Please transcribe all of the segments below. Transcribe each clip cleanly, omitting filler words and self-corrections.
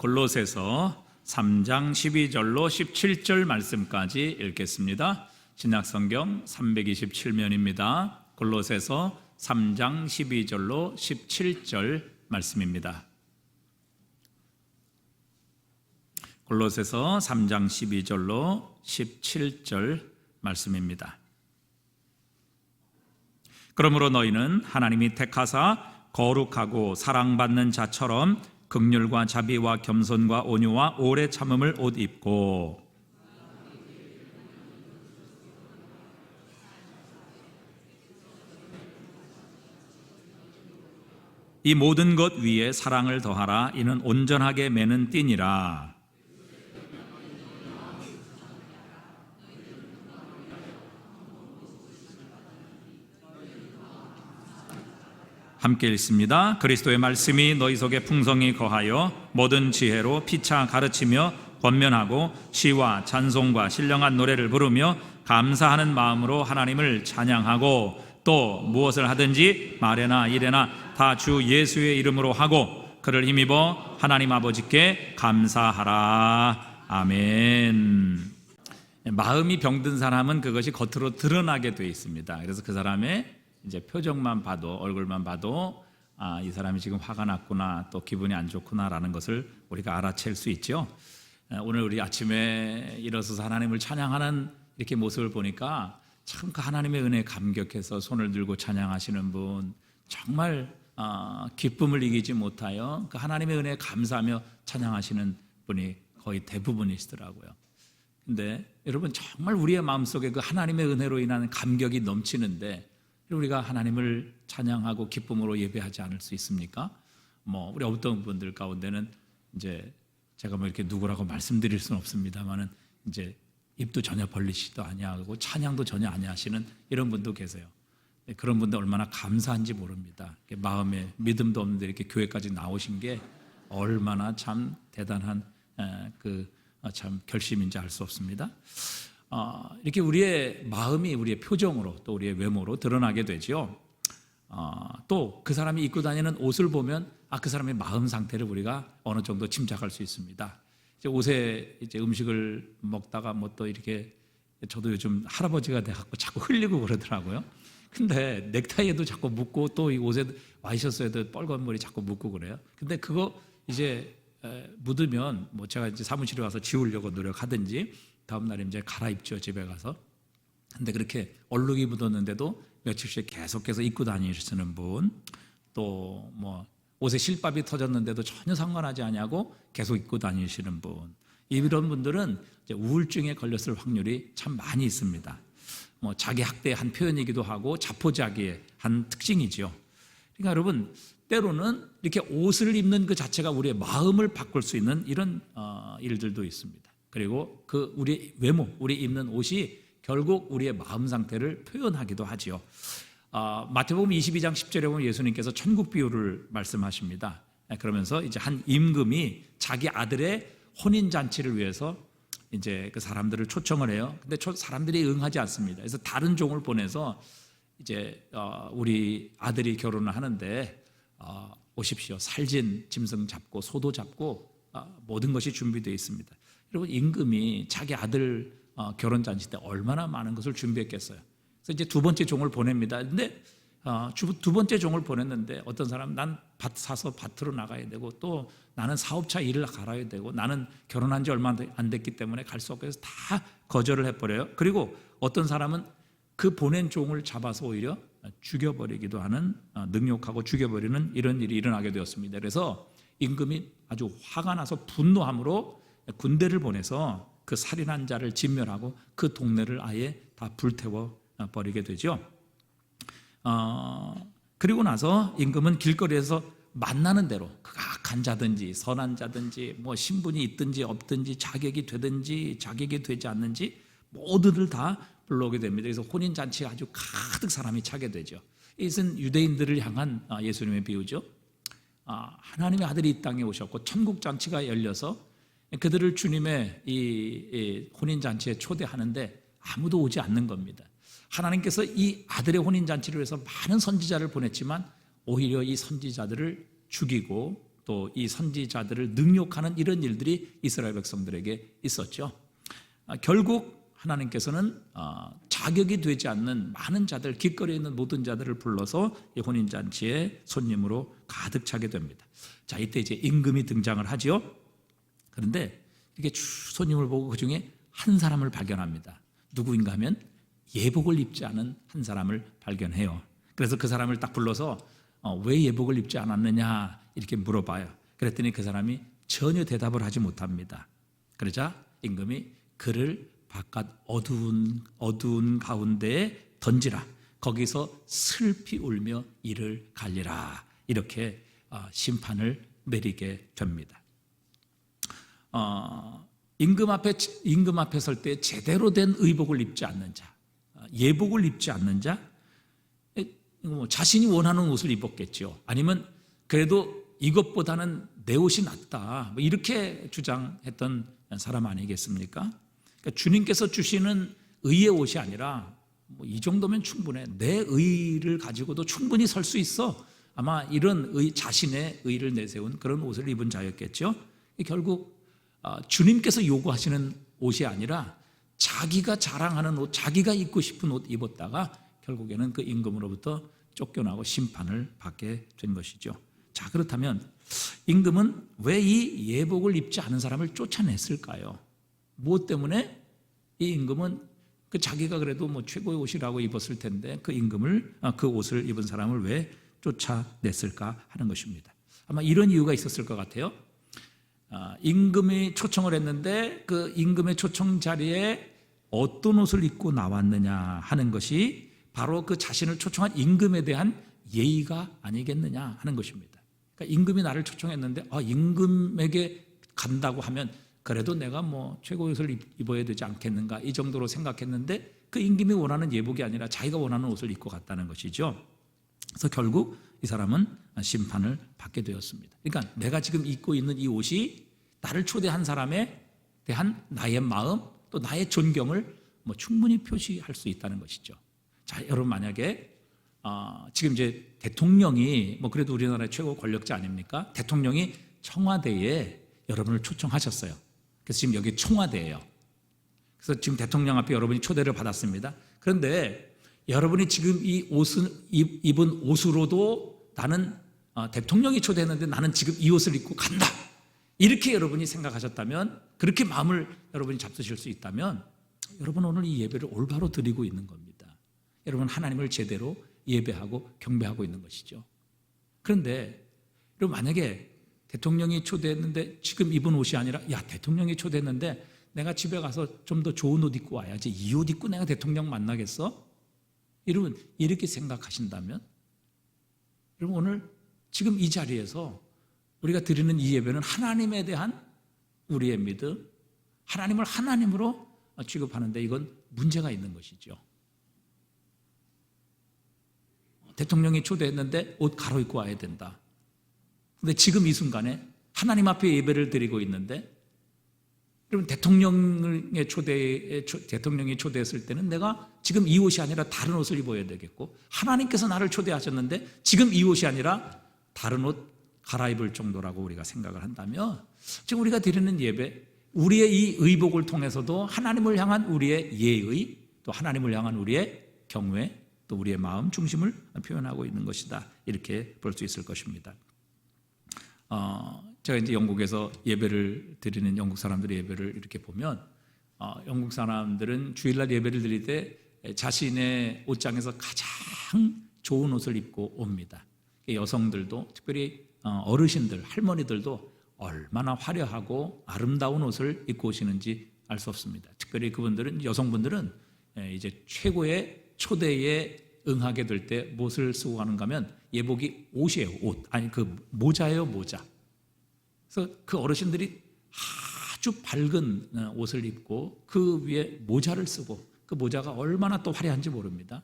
골로새서 3장 12절로 17절 말씀까지 읽겠습니다. 신약성경 327면입니다. 골로새서 3장 12절로 17절 말씀입니다. 골로새서 3장 12절로 17절 말씀입니다. 그러므로 너희는 하나님이 택하사 거룩하고 사랑받는 자처럼 긍휼과 자비와 겸손과 온유와 오래 참음을 옷 입고 이 모든 것 위에 사랑을 더하라. 이는 온전하게 매는 띠니라. 함께 읽습니다. 그리스도의 말씀이 너희 속에 풍성히 거하여 모든 지혜로 피차 가르치며 권면하고 시와 찬송과 신령한 노래를 부르며 감사하는 마음으로 하나님을 찬양하고 또 무엇을 하든지 말에나 일에나 다 주 예수의 이름으로 하고 그를 힘입어 하나님 아버지께 감사하라. 아멘. 마음이 병든 사람은 그것이 겉으로 드러나게 되어 있습니다. 그래서 그 사람의 이제 표정만 봐도, 얼굴만 봐도 이 사람이 지금 화가 났구나, 또 기분이 안 좋구나라는 것을 우리가 알아챌 수 있죠. 오늘 우리 아침에 일어서서 하나님을 찬양하는 이렇게 모습을 보니까 참 그 하나님의 은혜에 감격해서 손을 들고 찬양하시는 분, 정말 기쁨을 이기지 못하여 그 하나님의 은혜에 감사하며 찬양하시는 분이 거의 대부분이시더라고요. 근데 여러분, 정말 우리의 마음속에 그 하나님의 은혜로 인한 감격이 넘치는데 우리가 하나님을 찬양하고 기쁨으로 예배하지 않을 수 있습니까? 우리 어떤 분들 가운데는 이제 제가 이렇게 누구라고 말씀드릴 수는 없습니다만은 이제 입도 전혀 벌리시도 아니하고 찬양도 전혀 아니하시는 이런 분도 계세요. 그런 분들 얼마나 감사한지 모릅니다. 마음에 믿음도 없는데 이렇게 교회까지 나오신 게 얼마나 참 대단한 참 결심인지 알 수 없습니다. 이렇게 우리의 마음이 우리의 표정으로 또 우리의 외모로 드러나게 되죠. 또 그 사람이 입고 다니는 옷을 보면 그 사람의 마음 상태를 우리가 어느 정도 짐작할 수 있습니다. 이제 옷에 이제 음식을 먹다가 또 이렇게 저도 요즘 할아버지가 돼갖고 자꾸 흘리고 그러더라고요. 근데 넥타이에도 자꾸 묻고 또 이 옷에 와이셔츠에도 빨간 머리 자꾸 묻고 그래요. 근데 그거 이제 묻으면 제가 이제 사무실에 와서 지우려고 노력하든지 다음 날에 이제 갈아입죠, 집에 가서. 근데 그렇게 얼룩이 묻었는데도 며칠씩 계속해서 입고 다니시는 분, 또 옷에 실밥이 터졌는데도 전혀 상관하지 않냐고 계속 입고 다니시는 분, 이런 분들은 이제 우울증에 걸렸을 확률이 참 많이 있습니다. 자기 학대의 한 표현이기도 하고 자포자기의 한 특징이죠. 그러니까 여러분, 때로는 이렇게 옷을 입는 그 자체가 우리의 마음을 바꿀 수 있는 이런 일들도 있습니다. 그리고 그 우리 외모, 우리 입는 옷이 결국 우리의 마음 상태를 표현하기도 하지요. 마태복음 22장 10절에 보면 예수님께서 천국 비유를 말씀하십니다. 그러면서 이제 한 임금이 자기 아들의 혼인 잔치를 위해서 이제 그 사람들을 초청을 해요. 근데 사람들이 응하지 않습니다. 그래서 다른 종을 보내서 이제 우리 아들이 결혼을 하는데 오십시오. 살진 짐승 잡고 소도 잡고 모든 것이 준비되어 있습니다. 여러분, 임금이 자기 아들 결혼 잔치 때 얼마나 많은 것을 준비했겠어요. 그래서 이제 두 번째 종을 보냅니다. 근데 두 번째 종을 보냈는데 어떤 사람은 난 밭 사서 밭으로 나가야 되고, 또 나는 사업차 일을 갈아야 되고, 나는 결혼한 지 얼마 안 됐기 때문에 갈 수 없고 해서 다 거절을 해버려요. 그리고 어떤 사람은 그 보낸 종을 잡아서 오히려 죽여버리기도 하는, 능욕하고 죽여버리는 이런 일이 일어나게 되었습니다. 그래서 임금이 아주 화가 나서 분노함으로 군대를 보내서 그 살인한 자를 진멸하고 그 동네를 아예 다 불태워 버리게 되죠. 그리고 나서 임금은 길거리에서 만나는 대로 악한 자든지 선한 자든지 신분이 있든지 없든지 자격이 되든지 자격이 되지 않는지 모두를 다 불러오게 됩니다. 그래서 혼인잔치에 아주 가득 사람이 차게 되죠. 이것은 유대인들을 향한 예수님의 비유죠. 하나님의 아들이 이 땅에 오셨고 천국잔치가 열려서 그들을 주님의 이 혼인잔치에 초대하는데 아무도 오지 않는 겁니다. 하나님께서 이 아들의 혼인잔치를 위해서 많은 선지자를 보냈지만 오히려 이 선지자들을 죽이고 또 이 선지자들을 능욕하는 이런 일들이 이스라엘 백성들에게 있었죠. 결국 하나님께서는 자격이 되지 않는 많은 자들, 길거리에 있는 모든 자들을 불러서 이 혼인잔치의 손님으로 가득 차게 됩니다. 자, 이때 이제 임금이 등장을 하지요. 그런데 이렇게 손님을 보고 그 중에 한 사람을 발견합니다. 누구인가 하면 예복을 입지 않은 한 사람을 발견해요. 그래서 그 사람을 딱 불러서 왜 예복을 입지 않았느냐 이렇게 물어봐요. 그랬더니 그 사람이 전혀 대답을 하지 못합니다. 그러자 임금이 그를 바깥 어두운 가운데에 던지라. 거기서 슬피 울며 이를 갈리라. 이렇게 심판을 내리게 됩니다. 임금 앞에 설 때 제대로 된 의복을 입지 않는 자, 예복을 입지 않는 자, 자신이 원하는 옷을 입었겠죠. 아니면 그래도 이것보다는 내 옷이 낫다, 이렇게 주장했던 사람 아니겠습니까? 그러니까 주님께서 주시는 의의 옷이 아니라 이 정도면 충분해, 내 의를 가지고도 충분히 설 수 있어, 아마 이런 자신의 의를 내세운 그런 옷을 입은 자였겠죠. 결국 주님께서 요구하시는 옷이 아니라 자기가 자랑하는 옷, 자기가 입고 싶은 옷 입었다가 결국에는 그 임금으로부터 쫓겨나고 심판을 받게 된 것이죠. 자, 그렇다면 임금은 왜 이 예복을 입지 않은 사람을 쫓아냈을까요? 무엇 때문에 이 임금은 그 자기가 그래도 최고의 옷이라고 입었을 텐데 그 임금을, 그 옷을 입은 사람을 왜 쫓아냈을까 하는 것입니다. 아마 이런 이유가 있었을 것 같아요. 임금이 초청을 했는데 그 임금의 초청 자리에 어떤 옷을 입고 나왔느냐 하는 것이 바로 그 자신을 초청한 임금에 대한 예의가 아니겠느냐 하는 것입니다. 그러니까 임금이 나를 초청했는데 임금에게 간다고 하면 그래도 내가 최고의 옷을 입어야 되지 않겠는가, 이 정도로 생각했는데 그 임금이 원하는 예복이 아니라 자기가 원하는 옷을 입고 갔다는 것이죠. 그래서 결국 이 사람은 심판을 받게 되었습니다. 그러니까 내가 지금 입고 있는 이 옷이 나를 초대한 사람에 대한 나의 마음, 또 나의 존경을 충분히 표시할 수 있다는 것이죠. 자, 여러분, 만약에 지금 이제 대통령이 그래도 우리나라의 최고 권력자 아닙니까? 대통령이 청와대에 여러분을 초청하셨어요. 그래서 지금 여기 청와대예요. 그래서 지금 대통령 앞에 여러분이 초대를 받았습니다. 그런데 여러분이 지금 이 옷을 입은 옷으로도 나는 대통령이 초대했는데 나는 지금 이 옷을 입고 간다, 이렇게 여러분이 생각하셨다면, 그렇게 마음을 여러분이 잡수실 수 있다면 여러분 오늘 이 예배를 올바로 드리고 있는 겁니다. 여러분 하나님을 제대로 예배하고 경배하고 있는 것이죠. 그런데 여러분, 만약에 대통령이 초대했는데 지금 입은 옷이 아니라 대통령이 초대했는데 내가 집에 가서 좀 더 좋은 옷 입고 와야지, 이 옷 입고 내가 대통령 만나겠어? 여러분 이렇게 생각하신다면 여러분 오늘 지금 이 자리에서 우리가 드리는 이 예배는 하나님에 대한 우리의 믿음, 하나님을 하나님으로 취급하는데 이건 문제가 있는 것이죠. 대통령이 초대했는데 옷 갈아입고 와야 된다. 근데 지금 이 순간에 하나님 앞에 예배를 드리고 있는데, 여러분 대통령이 초대했을 때는 내가 지금 이 옷이 아니라 다른 옷을 입어야 되겠고, 하나님께서 나를 초대하셨는데 지금 이 옷이 아니라 다른 옷 갈아입을 정도라고 우리가 생각을 한다면, 지금 우리가 드리는 예배, 우리의 이 의복을 통해서도 하나님을 향한 우리의 예의, 또 하나님을 향한 우리의 경외, 또 우리의 마음 중심을 표현하고 있는 것이다, 이렇게 볼 수 있을 것입니다. 제가 이제 영국에서 예배를 드리는 영국 사람들의 예배를 이렇게 보면, 영국 사람들은 주일날 예배를 드릴 때 자신의 옷장에서 가장 좋은 옷을 입고 옵니다. 여성들도, 특별히 어르신들, 할머니들도 얼마나 화려하고 아름다운 옷을 입고 오시는지 알 수 없습니다. 특별히 그분들은, 여성분들은 이제 최고의 초대에 응하게 될 때 무엇을 쓰고 가는가 하면 예복이 옷이에요. 옷, 아니 그 모자예요, 모자. 그래서 그 어르신들이 아주 밝은 옷을 입고 그 위에 모자를 쓰고, 그 모자가 얼마나 또 화려한지 모릅니다.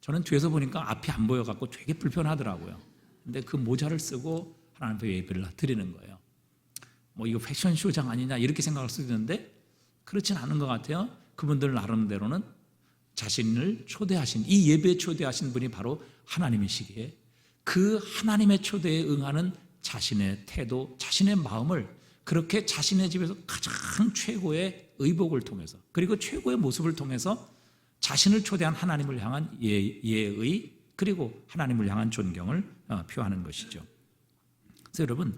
저는 뒤에서 보니까 앞이 안 보여갖고 되게 불편하더라고요. 근데 그 모자를 쓰고 하나님 앞에 예배를 드리는 거예요. 이거 패션쇼장 아니냐 이렇게 생각할 수도 있는데 그렇진 않은 것 같아요. 그분들 나름대로는 자신을 초대하신, 이 예배에 초대하신 분이 바로 하나님이시기에 그 하나님의 초대에 응하는 자신의 태도, 자신의 마음을 그렇게 자신의 집에서 가장 최고의 의복을 통해서, 그리고 최고의 모습을 통해서 자신을 초대한 하나님을 향한 예의, 그리고 하나님을 향한 존경을 표하는 것이죠. 그래서 여러분,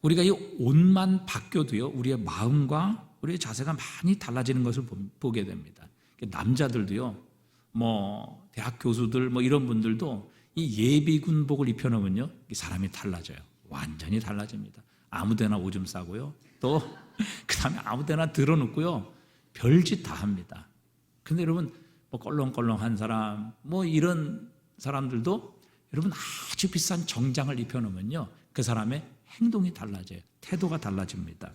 우리가 이 옷만 바뀌어도요, 우리의 마음과 우리의 자세가 많이 달라지는 것을 보게 됩니다. 남자들도요, 대학 교수들 이런 분들도 이 예비군복을 입혀놓으면요, 이 사람이 달라져요. 완전히 달라집니다. 아무데나 오줌 싸고요, 또 그 다음에 아무데나 들어눕고요, 별짓 다 합니다. 근데 여러분, 껄렁껄렁한 사람, 이런 사람들도 여러분 아주 비싼 정장을 입혀놓으면요, 그 사람의 행동이 달라져요. 태도가 달라집니다.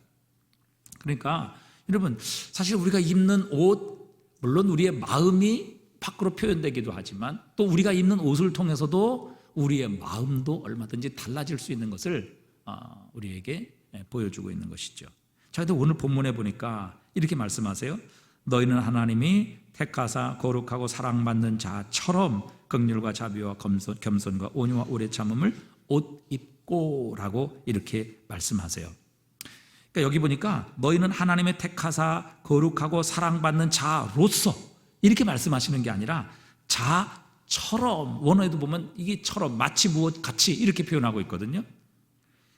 그러니까 여러분, 사실 우리가 입는 옷, 물론 우리의 마음이 밖으로 표현되기도 하지만 또 우리가 입는 옷을 통해서도 우리의 마음도 얼마든지 달라질 수 있는 것을 우리에게 보여주고 있는 것이죠. 자, 근데 오늘 본문에 보니까 이렇게 말씀하세요. 너희는 하나님이 택하사 거룩하고 사랑받는 자처럼 긍휼과 자비와 겸손과 온유와 오래 참음을 옷 입고 라고 이렇게 말씀하세요. 그러니까 여기 보니까 너희는 하나님의 택하사 거룩하고 사랑받는 자로서 이렇게 말씀하시는 게 아니라 자처럼, 원어에도 보면 이게 처럼, 마치 무엇 같이 이렇게 표현하고 있거든요.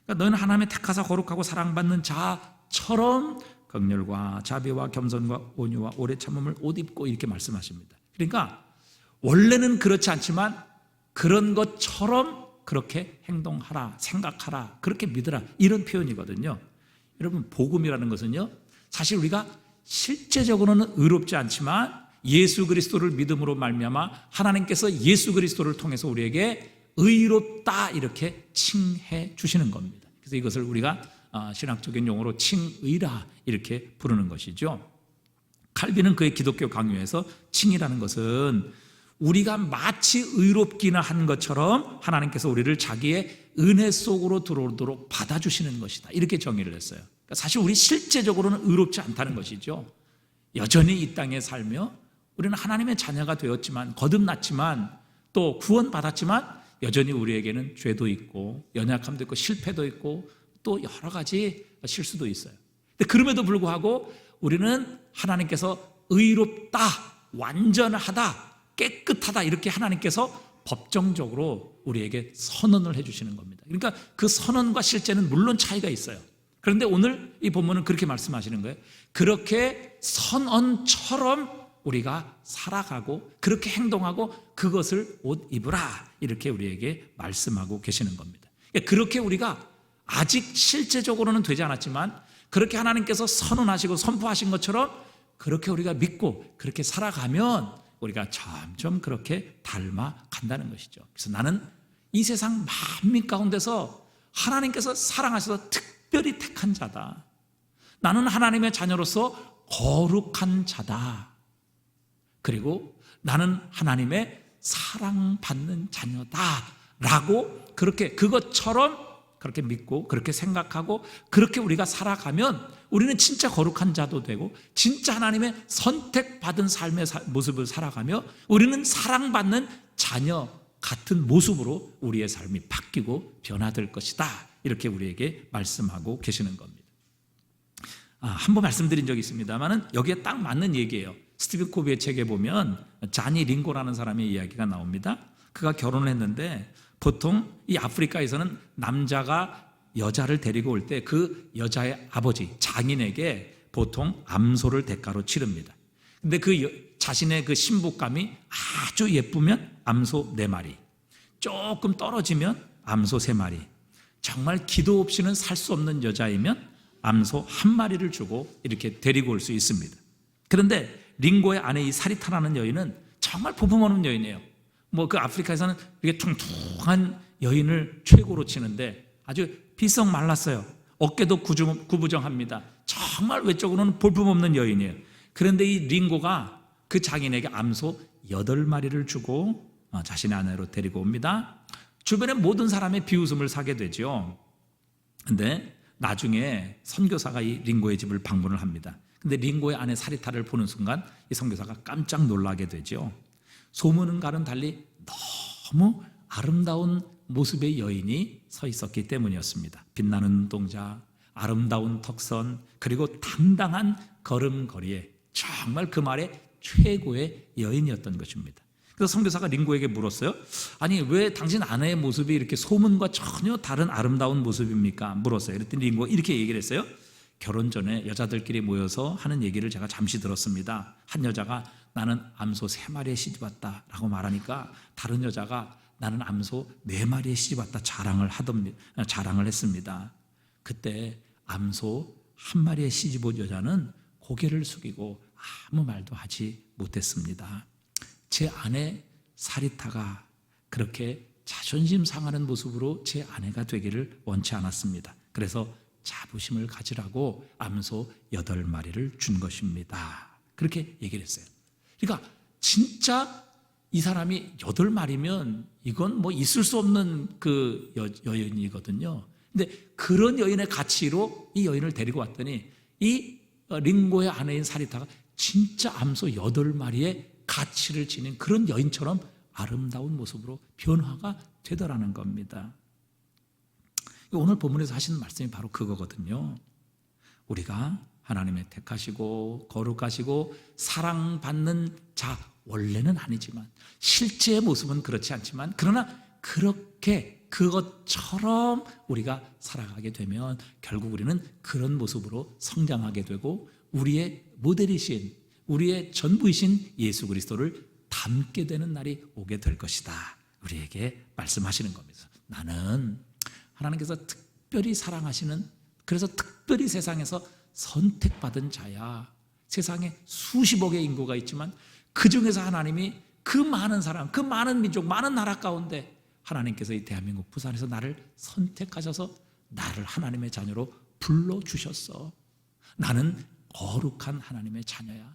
그러니까 너희는 하나님의 택하사 거룩하고 사랑받는 자처럼 긍휼과 자비와 겸손과 온유와 오래 참음을 옷 입고 이렇게 말씀하십니다. 그러니까 원래는 그렇지 않지만 그런 것처럼 그렇게 행동하라, 생각하라, 그렇게 믿으라, 이런 표현이거든요. 여러분, 복음이라는 것은요, 사실 우리가 실제적으로는 의롭지 않지만 예수 그리스도를 믿음으로 말미암아 하나님께서 예수 그리스도를 통해서 우리에게 의롭다 이렇게 칭해 주시는 겁니다. 그래서 이것을 우리가 신학적인 용어로 칭의라 이렇게 부르는 것이죠. 칼빈은 그의 기독교 강요에서 칭이라는 것은 우리가 마치 의롭기나 한 것처럼 하나님께서 우리를 자기의 은혜 속으로 들어오도록 받아주시는 것이다, 이렇게 정의를 했어요. 그러니까 사실 우리 실제적으로는 의롭지 않다는 것이죠. 여전히 이 땅에 살며 우리는 하나님의 자녀가 되었지만, 거듭났지만, 또 구원받았지만 여전히 우리에게는 죄도 있고 연약함도 있고 실패도 있고 또 여러 가지 실수도 있어요. 근데 그럼에도 불구하고 우리는 하나님께서 의롭다, 완전하다, 깨끗하다 이렇게 하나님께서 법정적으로 우리에게 선언을 해주시는 겁니다. 그러니까 그 선언과 실제는 물론 차이가 있어요. 그런데 오늘 이 본문은 그렇게 말씀하시는 거예요. 그렇게 선언처럼 우리가 살아가고 그렇게 행동하고 그것을 옷 입으라, 이렇게 우리에게 말씀하고 계시는 겁니다. 그렇게 우리가 아직 실제적으로는 되지 않았지만 그렇게 하나님께서 선언하시고 선포하신 것처럼 그렇게 우리가 믿고 그렇게 살아가면 우리가 점점 그렇게 닮아간다는 것이죠. 그래서 나는 이 세상 만민 가운데서 하나님께서 사랑하셔서 특별히 택한 자다. 나는 하나님의 자녀로서 거룩한 자다. 그리고 나는 하나님의 사랑받는 자녀다 라고 그렇게 그것처럼 그렇게 믿고 그렇게 생각하고 그렇게 우리가 살아가면 우리는 진짜 거룩한 자도 되고 진짜 하나님의 선택받은 삶의 모습을 살아가며 우리는 사랑받는 자녀 같은 모습으로 우리의 삶이 바뀌고 변화될 것이다, 이렇게 우리에게 말씀하고 계시는 겁니다. 한 번 말씀드린 적이 있습니다만 여기에 딱 맞는 얘기예요. 스티븐 코비의 책에 보면 자니 링고라는 사람의 이야기가 나옵니다. 그가 결혼을 했는데 보통 이 아프리카에서는 남자가 여자를 데리고 올 때 그 여자의 아버지 장인에게 보통 암소를 대가로 치릅니다. 근데 자신의 그 신부감이 아주 예쁘면 암소 4마리, 조금 떨어지면 암소 3마리, 정말 기도 없이는 살 수 없는 여자이면 암소 1마리를 주고 이렇게 데리고 올 수 있습니다. 그런데 링고의 아내 이 사리타라는 여인은 정말 볼품없는 여인이에요. 그 아프리카에서는 이렇게 퉁퉁한 여인을 최고로 치는데 아주 비썩 말랐어요. 어깨도 구부정합니다. 정말 외적으로는 볼품없는 여인이에요. 그런데 이 링고가 그 장인에게 암소 8마리를 주고 자신의 아내로 데리고 옵니다. 주변의 모든 사람의 비웃음을 사게 되죠. 근데 나중에 선교사가 이 링고의 집을 방문을 합니다. 근데 링고의 아내 사리타를 보는 순간 이 선교사가 깜짝 놀라게 되죠. 소문과는 달리 너무 아름다운 모습의 여인이 서 있었기 때문이었습니다. 빛나는 눈동자, 아름다운 턱선, 그리고 당당한 걸음걸이에 정말 그 말에 최고의 여인이었던 것입니다. 그래서 선교사가 링고에게 물었어요. 아니, 왜 당신 아내의 모습이 이렇게 소문과 전혀 다른 아름다운 모습입니까? 물었어요. 그랬더니 링고가 이렇게 얘기를 했어요. 결혼 전에 여자들끼리 모여서 하는 얘기를 제가 잠시 들었습니다. 한 여자가 나는 암소 3마리에 시집왔다라고 말하니까 다른 여자가 나는 암소 4마리에 시집왔다 자랑을 했습니다. 그때 암소 1마리에 시집온 여자는 고개를 숙이고 아무 말도 하지 못했습니다. 제 아내 사리타가 그렇게 자존심 상하는 모습으로 제 아내가 되기를 원치 않았습니다. 그래서 자부심을 가지라고 암소 8마리를 준 것입니다. 그렇게 얘기를 했어요. 그러니까 진짜 이 사람이 8마리면 이건 뭐 있을 수 없는 그 여인이거든요. 근데 그런 여인의 가치로 이 여인을 데리고 왔더니 이 링고의 아내인 사리타가 진짜 암소 8마리의 가치를 지닌 그런 여인처럼 아름다운 모습으로 변화가 되더라는 겁니다. 오늘 본문에서 하시는 말씀이 바로 그거거든요. 우리가 하나님의 택하시고 거룩하시고 사랑받는 자, 원래는 아니지만 실제의 모습은 그렇지 않지만 그러나 그렇게 그것처럼 우리가 살아가게 되면 결국 우리는 그런 모습으로 성장하게 되고 우리의 모델이신, 우리의 전부이신 예수 그리스도를 닮게 되는 날이 오게 될 것이다, 우리에게 말씀하시는 겁니다. 나는 하나님께서 특별히 사랑하시는, 그래서 특별히 세상에서 선택받은 자야. 세상에 수십억의 인구가 있지만 그 중에서 하나님이 그 많은 사람, 그 많은 민족, 많은 나라 가운데 하나님께서 이 대한민국 부산에서 나를 선택하셔서 나를 하나님의 자녀로 불러주셨어. 나는 거룩한 하나님의 자녀야.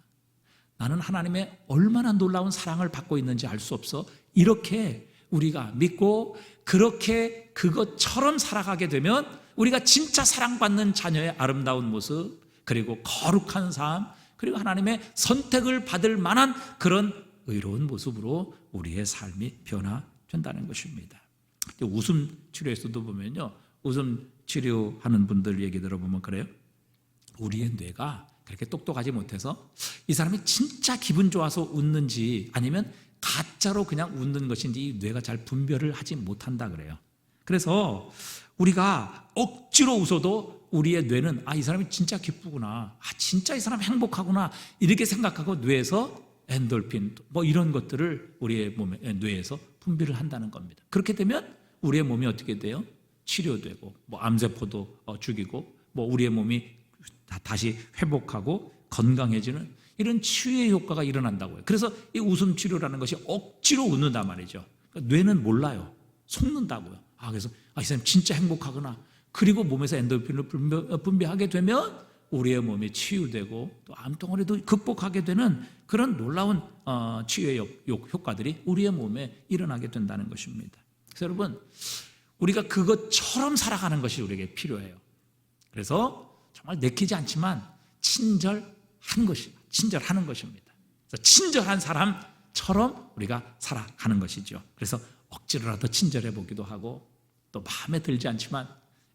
나는 하나님의 얼마나 놀라운 사랑을 받고 있는지 알 수 없어. 이렇게 우리가 믿고 그렇게 그것처럼 살아가게 되면 우리가 진짜 사랑받는 자녀의 아름다운 모습, 그리고 거룩한 삶, 그리고 하나님의 선택을 받을 만한 그런 의로운 모습으로 우리의 삶이 변화된다는 것입니다. 웃음 치료에서도 보면요, 웃음 치료하는 분들 얘기 들어보면 그래요. 우리의 뇌가 그렇게 똑똑하지 못해서 이 사람이 진짜 기분 좋아서 웃는지 아니면 가짜로 그냥 웃는 것인지 이 뇌가 잘 분별을 하지 못한다 그래요. 그래서 우리가 억지로 웃어도 우리의 뇌는 이 사람이 진짜 기쁘구나, 진짜 이 사람 행복하구나, 이렇게 생각하고 뇌에서 엔돌핀 뭐 이런 것들을 우리의 몸에, 뇌에서 분비를 한다는 겁니다. 그렇게 되면 우리의 몸이 어떻게 돼요? 치료되고 뭐 암세포도 죽이고 뭐 우리의 몸이 다시 회복하고 건강해지는 이런 치유의 효과가 일어난다고 해요. 그래서 이 웃음 치료라는 것이 억지로 웃는단 말이죠. 그러니까 뇌는 몰라요. 속는다고요. 그래서 이 사람 진짜 행복하구나. 그리고 몸에서 엔돌핀을 분비하게 되면 우리의 몸이 치유되고 또 암덩어리도 극복하게 되는 그런 놀라운 치유의 효과들이 우리의 몸에 일어나게 된다는 것입니다. 그래서 여러분, 우리가 그것처럼 살아가는 것이 우리에게 필요해요. 그래서 정말 내키지 않지만 친절하는 것입니다. 그래서 친절한 사람처럼 우리가 살아가는 것이죠. 그래서 억지로라도 친절해 보기도 하고 또 마음에 들지 않지만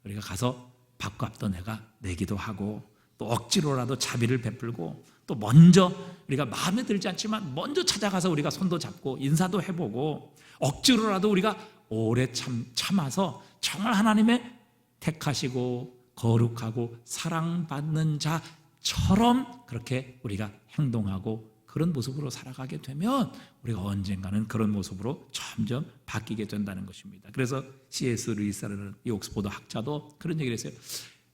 우리가 가서 밥값도 내기도 하고 또 억지로라도 자비를 베풀고 또 먼저 우리가 마음에 들지 않지만 먼저 찾아가서 우리가 손도 잡고 인사도 해보고 억지로라도 우리가 오래 참아서 정말 하나님의 택하시고 거룩하고 사랑받는 자처럼 그렇게 우리가 행동하고 그런 모습으로 살아가게 되면 우리가 언젠가는 그런 모습으로 점점 바뀌게 된다는 것입니다. 그래서 C.S. 루이스라는 이 옥스포드 학자도 그런 얘기를 했어요.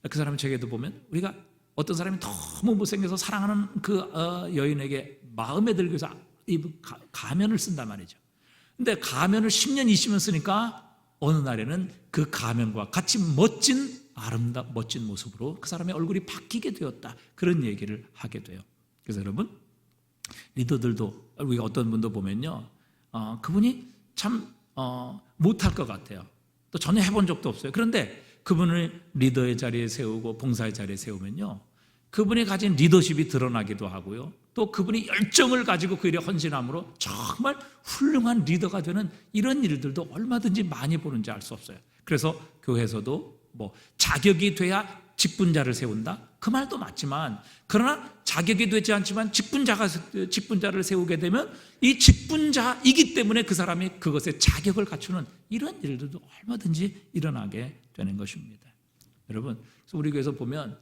그 사람 책에도 보면 우리가 어떤 사람이 너무 못생겨서 사랑하는 그 여인에게 마음에 들기 위해서 가면을 쓴단 말이죠. 근데 가면을 10년, 20년 쓰니까 어느 날에는 그 가면과 같이 멋진 모습으로 그 사람의 얼굴이 바뀌게 되었다. 그런 얘기를 하게 돼요. 그래서 여러분, 리더들도 우리가 어떤 분도 보면요, 그분이 참 못할 것 같아요. 또 전혀 해본 적도 없어요. 그런데 그분을 리더의 자리에 세우고 봉사의 자리에 세우면요, 그분이 가진 리더십이 드러나기도 하고요, 또 그분이 열정을 가지고 그 일에 헌신함으로 정말 훌륭한 리더가 되는 이런 일들도 얼마든지 많이 보는지 알 수 없어요. 그래서 교회에서도 뭐 자격이 돼야 직분자를 세운다? 그 말도 맞지만, 그러나 자격이 되지 않지만 직분자를 세우게 되면 이 직분자이기 때문에 그 사람이 그것에 자격을 갖추는 이런 일들도 얼마든지 일어나게 되는 것입니다. 여러분, 그래서 우리 교회에서 보면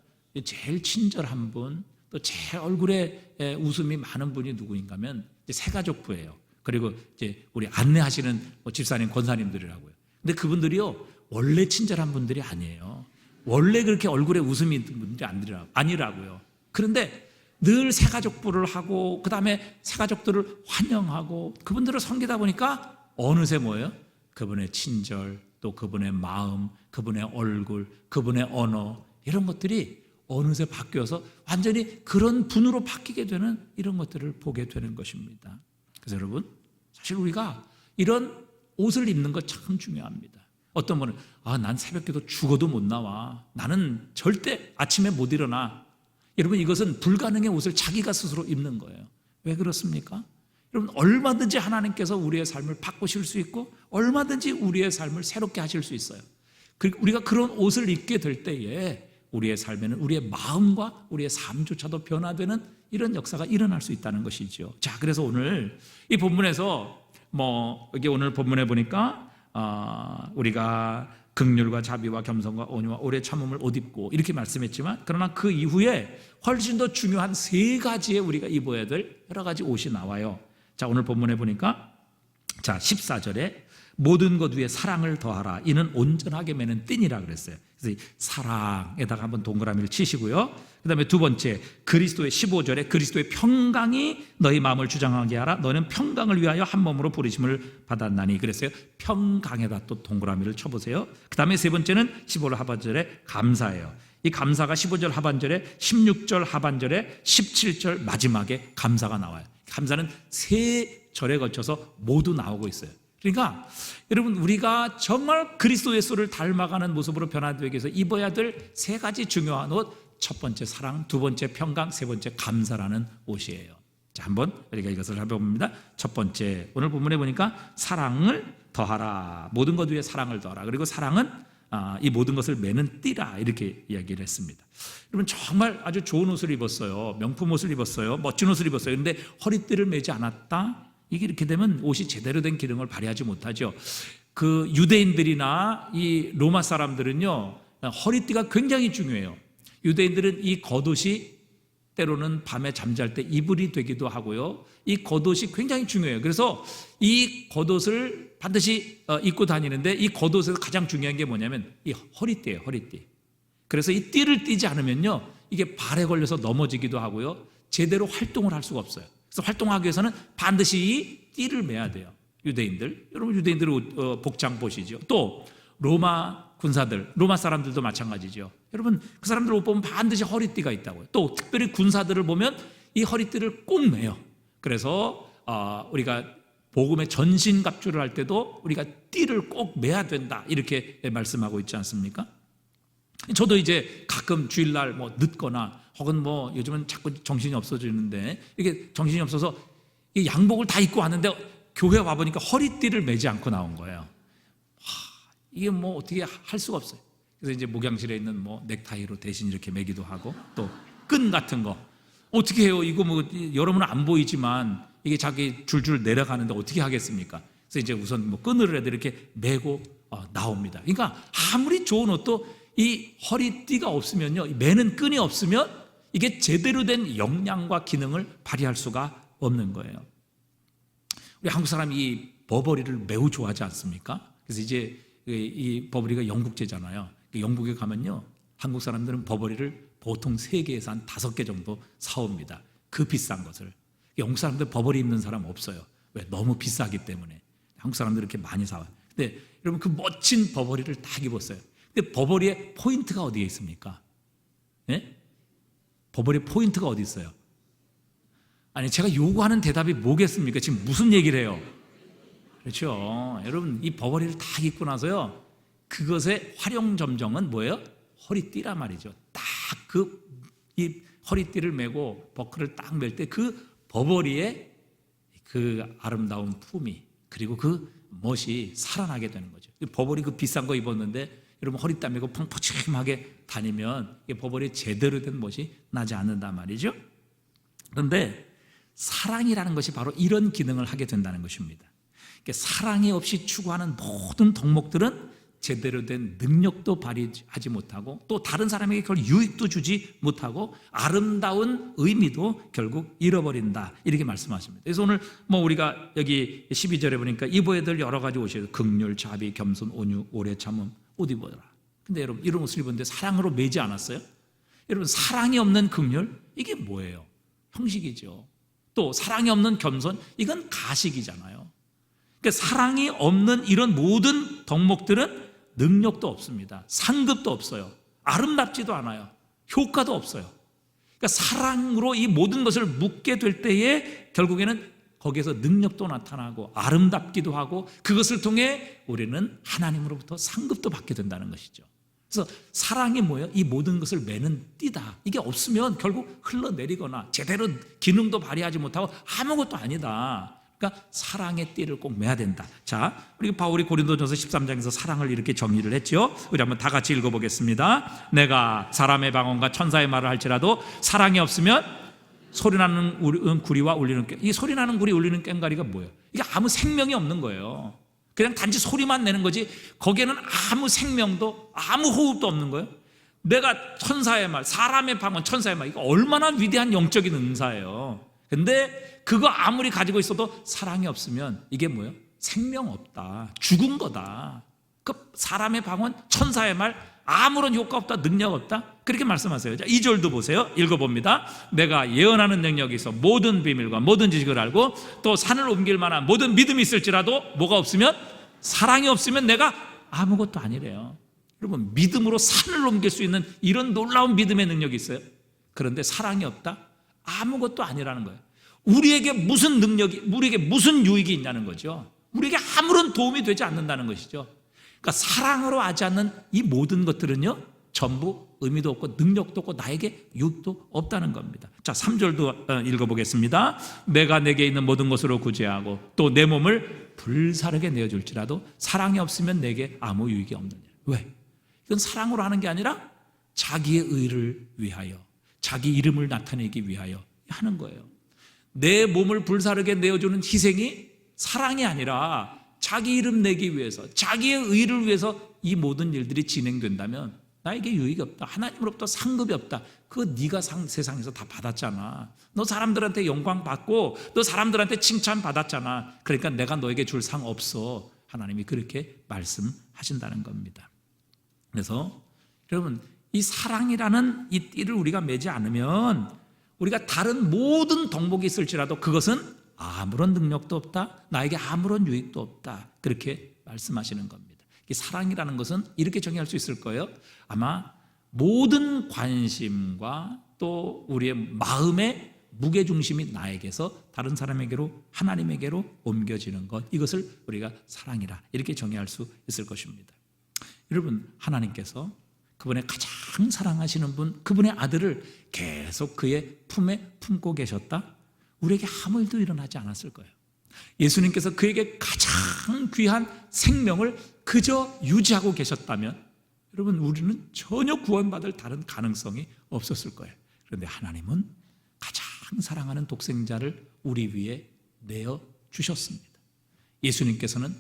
제일 친절한 분, 또 제 얼굴에 웃음이 많은 분이 누구인가 하면 새가족부예요. 그리고 이제 우리 안내하시는 집사님, 권사님들이라고요. 근데 그분들이요, 원래 친절한 분들이 아니에요. 원래 그렇게 얼굴에 웃음이 있는 분들이 아니라고요. 그런데 늘 새가족부를 하고 그 다음에 새가족들을 환영하고 그분들을 섬기다 보니까 어느새 뭐예요? 그분의 친절, 또 그분의 마음, 그분의 얼굴, 그분의 언어, 이런 것들이 어느새 바뀌어서 완전히 그런 분으로 바뀌게 되는 이런 것들을 보게 되는 것입니다. 그래서 여러분, 사실 우리가 이런 옷을 입는 것 참 중요합니다. 어떤 분은 난 새벽기도 죽어도 못 나와, 나는 절대 아침에 못 일어나. 여러분, 이것은 불가능의 옷을 자기가 스스로 입는 거예요. 왜 그렇습니까? 여러분, 얼마든지 하나님께서 우리의 삶을 바꾸실 수 있고 얼마든지 우리의 삶을 새롭게 하실 수 있어요. 그리고 우리가 그런 옷을 입게 될 때에 우리의 삶에는 우리의 마음과 우리의 삶조차도 변화되는 이런 역사가 일어날 수 있다는 것이죠. 자, 그래서 오늘 이 본문에서 여기 오늘 본문에 보니까 우리가 긍휼과 자비와 겸손과 온유와 오래 참음을 옷 입고 이렇게 말씀했지만, 그러나 그 이후에 훨씬 더 중요한 세 가지의 우리가 입어야 될 여러 가지 옷이 나와요. 자, 오늘 본문에 보니까 14절에 모든 것 위에 사랑을 더하라, 이는 온전하게 매는 띠니라 그랬어요. 그래서 사랑에다가 한번 동그라미를 치시고요. 그 다음에 두 번째, 그리스도의 15절에 그리스도의 평강이 너희 마음을 주장하게 하라, 너는 평강을 위하여 한 몸으로 부르심을 받았나니 그랬어요. 평강에다 또 동그라미를 쳐보세요. 그 다음에 세 번째는 15절 하반절에 감사예요. 이 감사가 15절 하반절에, 16절 하반절에, 17절 마지막에 감사가 나와요. 감사는 세 절에 걸쳐서 모두 나오고 있어요. 그러니까 여러분, 우리가 정말 그리스도 예수를 닮아가는 모습으로 변화되기 위해서 입어야 될 세 가지 중요한 옷, 첫 번째 사랑, 두 번째 평강, 세 번째 감사라는 옷이에요. 자, 한번 우리가 이것을 살펴봅니다. 첫 번째, 오늘 본문에 보니까 사랑을 더하라, 모든 것 위에 사랑을 더하라. 그리고 사랑은 이 모든 것을 매는 띠라, 이렇게 이야기를 했습니다. 여러분, 정말 아주 좋은 옷을 입었어요. 명품 옷을 입었어요. 멋진 옷을 입었어요. 그런데 허리띠를 매지 않았다? 이게 이렇게 되면 옷이 제대로 된 기능을 발휘하지 못하죠. 그 유대인들이나 이 로마 사람들은요, 허리띠가 굉장히 중요해요. 유대인들은 이 겉옷이 때로는 밤에 잠잘 때 이불이 되기도 하고요. 이 겉옷이 굉장히 중요해요. 그래서 이 겉옷을 반드시 입고 다니는데, 이 겉옷에서 가장 중요한 게 뭐냐면 이 허리띠예요, 허리띠. 그래서 이 띠를 띠지 않으면요, 이게 발에 걸려서 넘어지기도 하고요, 제대로 활동을 할 수가 없어요. 그래서 활동하기 위해서는 반드시 이 띠를 매야 돼요. 유대인들, 여러분 유대인들 복장 보시죠. 또 로마 군사들, 로마 사람들도 마찬가지죠. 여러분, 그 사람들 옷 보면 반드시 허리띠가 있다고요. 또 특별히 군사들을 보면 이 허리띠를 꼭 매요. 그래서 우리가 복음의 전신갑주를 할 때도 우리가 띠를 꼭 매야 된다, 이렇게 말씀하고 있지 않습니까? 저도 이제 가끔 주일날 늦거나 혹은 요즘은 자꾸 정신이 없어지는데, 이게 정신이 없어서 이 양복을 다 입고 왔는데 교회 와보니까 허리띠를 매지 않고 나온 거예요. 이게 어떻게 할 수가 없어요. 그래서 이제 목양실에 있는 넥타이로 대신 이렇게 매기도 하고, 또 끈 같은 거 어떻게 해요? 이거 여러분은 안 보이지만 이게 자기 줄줄 내려가는데 어떻게 하겠습니까? 그래서 이제 우선 끈을 이렇게 매고 나옵니다. 그러니까 아무리 좋은 옷도 이 허리띠가 없으면요, 매는 끈이 없으면 이게 제대로 된 역량과 기능을 발휘할 수가 없는 거예요. 우리 한국 사람이 이 버버리를 매우 좋아하지 않습니까? 그래서 이제 이 버버리가 영국제잖아요. 영국에 가면요, 한국 사람들은 버버리를 보통 3개에서 한 5개 정도 사옵니다. 그 비싼 것을. 영국 사람들 버버리 입는 사람 없어요. 왜? 너무 비싸기 때문에. 한국 사람들 이렇게 많이 사와요. 근데 여러분, 그 멋진 버버리를 딱 입었어요. 근데 버버리의 포인트가 어디에 있습니까? 예? 버버리의 포인트가 어디 있어요? 아니, 제가 요구하는 대답이 뭐겠습니까? 지금 무슨 얘기를 해요? 그렇죠. 여러분, 이 버버리를 딱 입고 나서요, 그것의 활용 점정은 뭐예요? 허리띠란 말이죠. 딱 이 허리띠를 메고 버클을 딱 멜 때 그 버버리의 그 아름다운 품이 그리고 그 멋이 살아나게 되는 거죠. 버버리 그 비싼 거 입었는데 여러분 허리 땀 메고 펑퍼짐하게 다니면 이 버버리 제대로 된 멋이 나지 않는단 말이죠. 그런데 사랑이라는 것이 바로 이런 기능을 하게 된다는 것입니다. 사랑이 없이 추구하는 모든 덕목들은 제대로 된 능력도 발휘하지 못하고 또 다른 사람에게 그걸 유익도 주지 못하고 아름다운 의미도 결국 잃어버린다, 이렇게 말씀하십니다. 그래서 오늘 우리가 여기 12절에 보니까 입어야 될 여러 가지 옷이에요. 긍휼, 자비, 겸손, 온유, 오래 참음, 옷 입어라. 근데 여러분 이런 옷을 입었는데 사랑으로 매지 않았어요? 여러분 사랑이 없는 긍휼, 이게 뭐예요? 형식이죠. 또 사랑이 없는 겸손, 이건 가식이잖아요. 그러니까 사랑이 없는 이런 모든 덕목들은 능력도 없습니다. 상급도 없어요. 아름답지도 않아요. 효과도 없어요. 그러니까 사랑으로 이 모든 것을 묶게 될 때에 결국에는 거기에서 능력도 나타나고 아름답기도 하고 그것을 통해 우리는 하나님으로부터 상급도 받게 된다는 것이죠. 그래서 사랑이 뭐예요? 이 모든 것을 매는 띠다. 이게 없으면 결국 흘러내리거나 제대로 기능도 발휘하지 못하고 아무것도 아니다. 그러니까 사랑의 띠를 꼭 매야 된다. 자, 우리 바울이 고린도전서 13장에서 사랑을 이렇게 정의를 했죠. 우리 한번 다 같이 읽어보겠습니다. 내가 사람의 방언과 천사의 말을 할지라도 사랑이 없으면 소리나는 구리와 울리는 이 소리나는 구리 울리는 꽹과리가 뭐예요? 이게 아무 생명이 없는 거예요. 그냥 단지 소리만 내는 거지 거기에는 아무 생명도 아무 호흡도 없는 거예요. 내가 천사의 말, 사람의 방언, 천사의 말, 이거 얼마나 위대한 영적인 은사예요. 근데 그거 아무리 가지고 있어도 사랑이 없으면 이게 뭐예요? 생명 없다, 죽은 거다. 그 사람의 방언, 천사의 말 아무런 효과 없다, 능력 없다, 그렇게 말씀하세요. 자, 2절도 보세요. 읽어봅니다. 내가 예언하는 능력이 있어 모든 비밀과 모든 지식을 알고 또 산을 옮길 만한 모든 믿음이 있을지라도 뭐가 없으면, 사랑이 없으면 내가 아무것도 아니래요. 여러분 믿음으로 산을 옮길 수 있는 이런 놀라운 믿음의 능력이 있어요. 그런데 사랑이 없다? 아무것도 아니라는 거예요. 우리에게 무슨 능력이, 우리에게 무슨 유익이 있냐는 거죠. 우리에게 아무런 도움이 되지 않는다는 것이죠. 그러니까 사랑으로 하지 않는 이 모든 것들은요 전부 의미도 없고 능력도 없고 나에게 유익도 없다는 겁니다. 자, 3절도 읽어보겠습니다. 내가 내게 있는 모든 것으로 구제하고 또 내 몸을 불사르게 내어줄지라도 사랑이 없으면 내게 아무 유익이 없느냐. 왜? 이건 사랑으로 하는 게 아니라 자기의 의를 위하여, 자기 이름을 나타내기 위하여 하는 거예요. 내 몸을 불사르게 내어주는 희생이 사랑이 아니라 자기 이름 내기 위해서, 자기의 의를 위해서 이 모든 일들이 진행된다면 나에게 유익이 없다, 하나님으로부터 상급이 없다. 그거 네가 세상에서 다 받았잖아. 너 사람들한테 영광 받고 너 사람들한테 칭찬 받았잖아. 그러니까 내가 너에게 줄 상 없어. 하나님이 그렇게 말씀하신다는 겁니다. 그래서 여러분 이 사랑이라는 이 띠를 우리가 매지 않으면 우리가 다른 모든 덕목이 있을지라도 그것은 아무런 능력도 없다, 나에게 아무런 유익도 없다, 그렇게 말씀하시는 겁니다. 이 사랑이라는 것은 이렇게 정의할 수 있을 거예요. 아마 모든 관심과 또 우리의 마음의 무게중심이 나에게서 다른 사람에게로, 하나님에게로 옮겨지는 것, 이것을 우리가 사랑이라 이렇게 정의할 수 있을 것입니다. 여러분 하나님께서 그분의 가장 사랑하시는 분, 그분의 아들을 계속 그의 품에 품고 계셨다? 우리에게 아무 일도 일어나지 않았을 거예요. 예수님께서 그에게 가장 귀한 생명을 그저 유지하고 계셨다면 여러분 우리는 전혀 구원받을 다른 가능성이 없었을 거예요. 그런데 하나님은 가장 사랑하는 독생자를 우리 위해 내어 주셨습니다. 예수님께서는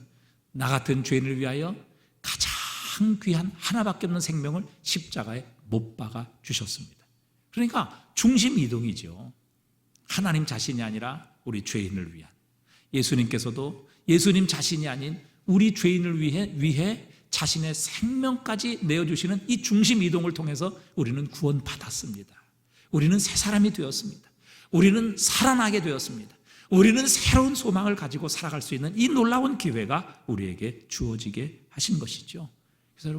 나 같은 죄인을 위하여 가장 귀한 하나밖에 없는 생명을 십자가에 못 박아 주셨습니다. 그러니까 중심 이동이죠. 하나님 자신이 아니라 우리 죄인을 위한, 예수님께서도 예수님 자신이 아닌 우리 죄인을 위해 자신의 생명까지 내어주시는 이 중심 이동을 통해서 우리는 구원받았습니다. 우리는 새 사람이 되었습니다. 우리는 살아나게 되었습니다. 우리는 새로운 소망을 가지고 살아갈 수 있는 이 놀라운 기회가 우리에게 주어지게 하신 것이죠. 그래서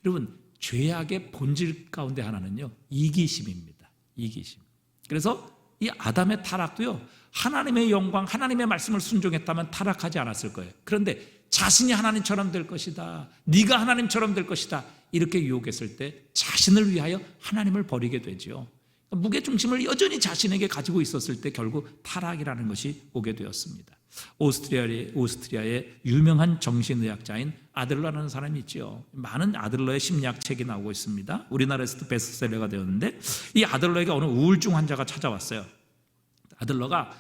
여러분 죄악의 본질 가운데 하나는요 이기심입니다. 이기심. 그래서 이 아담의 타락도요 하나님의 영광, 하나님의 말씀을 순종했다면 타락하지 않았을 거예요. 그런데 자신이 하나님처럼 될 것이다, 네가 하나님처럼 될 것이다, 이렇게 유혹했을 때 자신을 위하여 하나님을 버리게 되죠. 무게중심을 여전히 자신에게 가지고 있었을 때 결국 타락이라는 것이 오게 되었습니다. 오스트리아의 유명한 정신의학자인 아들러라는 사람이 있죠. 많은 아들러의 심리학 책이 나오고 있습니다. 우리나라에서도 베스트셀러가 되었는데, 이 아들러에게 어느 우울증 환자가 찾아왔어요. 아들러가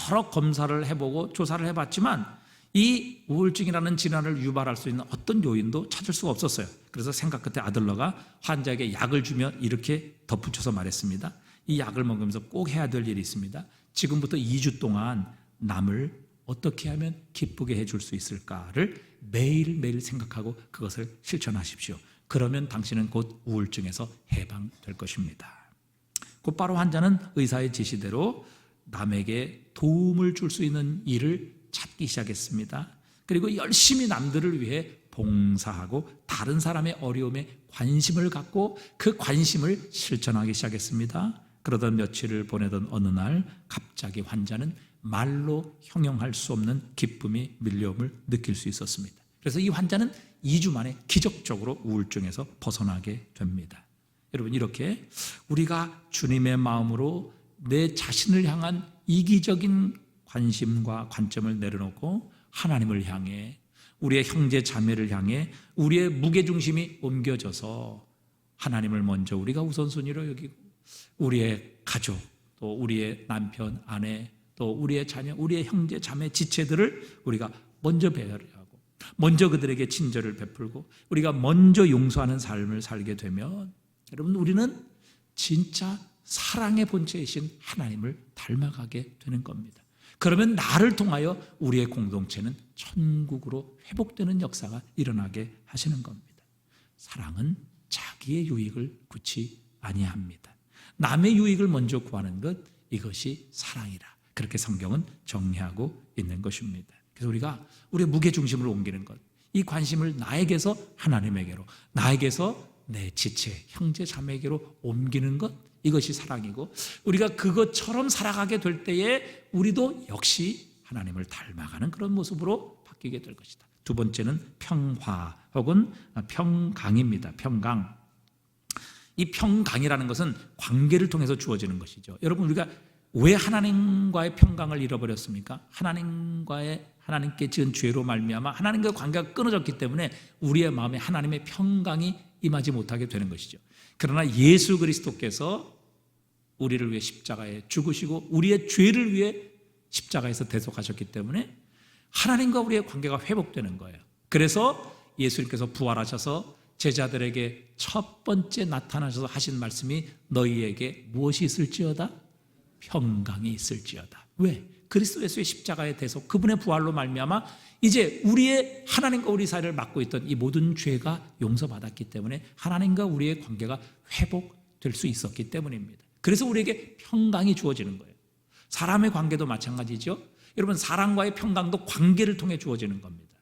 여러 검사를 해보고 조사를 해봤지만 이 우울증이라는 질환을 유발할 수 있는 어떤 요인도 찾을 수가 없었어요. 그래서 생각 끝에 아들러가 환자에게 약을 주며 이렇게 덧붙여서 말했습니다. 이 약을 먹으면서 꼭 해야 될 일이 있습니다. 지금부터 2주 동안 남을 어떻게 하면 기쁘게 해줄 수 있을까를 매일매일 생각하고 그것을 실천하십시오. 그러면 당신은 곧 우울증에서 해방될 것입니다. 곧바로 환자는 의사의 지시대로 남에게 도움을 줄 수 있는 일을 찾기 시작했습니다. 그리고 열심히 남들을 위해 봉사하고 다른 사람의 어려움에 관심을 갖고 그 관심을 실천하기 시작했습니다. 그러던 며칠을 보내던 어느 날 갑자기 환자는 말로 형용할 수 없는 기쁨이 밀려옴을 느낄 수 있었습니다. 그래서 이 환자는 2주 만에 기적적으로 우울증에서 벗어나게 됩니다. 여러분, 이렇게 우리가 주님의 마음으로 내 자신을 향한 이기적인 관심과 관점을 내려놓고 하나님을 향해, 우리의 형제 자매를 향해 우리의 무게중심이 옮겨져서 하나님을 먼저 우리가 우선순위로 여기고 우리의 가족, 또 우리의 남편, 아내, 또 우리의 자녀, 우리의 형제 자매 지체들을 우리가 먼저 배려하고 먼저 그들에게 친절을 베풀고 우리가 먼저 용서하는 삶을 살게 되면, 여러분, 우리는 진짜 사랑의 본체이신 하나님을 닮아가게 되는 겁니다. 그러면 나를 통하여 우리의 공동체는 천국으로 회복되는 역사가 일어나게 하시는 겁니다. 사랑은 자기의 유익을 구치 아니합니다. 남의 유익을 먼저 구하는 것, 이것이 사랑이라, 그렇게 성경은 정의하고 있는 것입니다. 그래서 우리가 우리의 무게중심을 옮기는 것, 이 관심을 나에게서 하나님에게로, 나에게서 내 지체, 형제 자매에게로 옮기는 것, 이것이 사랑이고, 우리가 그것처럼 살아가게 될 때에 우리도 역시 하나님을 닮아가는 그런 모습으로 바뀌게 될 것이다. 두 번째는 평화 혹은 평강입니다. 평강. 이 평강이라는 것은 관계를 통해서 주어지는 것이죠. 여러분, 우리가 왜 하나님과의 평강을 잃어버렸습니까? 하나님께 지은 죄로 말미암아 하나님과의 관계가 끊어졌기 때문에 우리의 마음에 하나님의 평강이 임하지 못하게 되는 것이죠. 그러나 예수 그리스도께서 우리를 위해 십자가에 죽으시고 우리의 죄를 위해 십자가에서 대속하셨기 때문에 하나님과 우리의 관계가 회복되는 거예요. 그래서 예수님께서 부활하셔서 제자들에게 첫 번째 나타나셔서 하신 말씀이 너희에게 무엇이 있을지어다? 평강이 있을지어다. 왜? 그리스도 예수의 십자가의 대속, 그분의 부활로 말미암아 이제 우리의 하나님과 우리 사이를 막고 있던 이 모든 죄가 용서받았기 때문에 하나님과 우리의 관계가 회복될 수 있었기 때문입니다. 그래서 우리에게 평강이 주어지는 거예요. 사람의 관계도 마찬가지죠. 여러분, 사람과의 평강도 관계를 통해 주어지는 겁니다.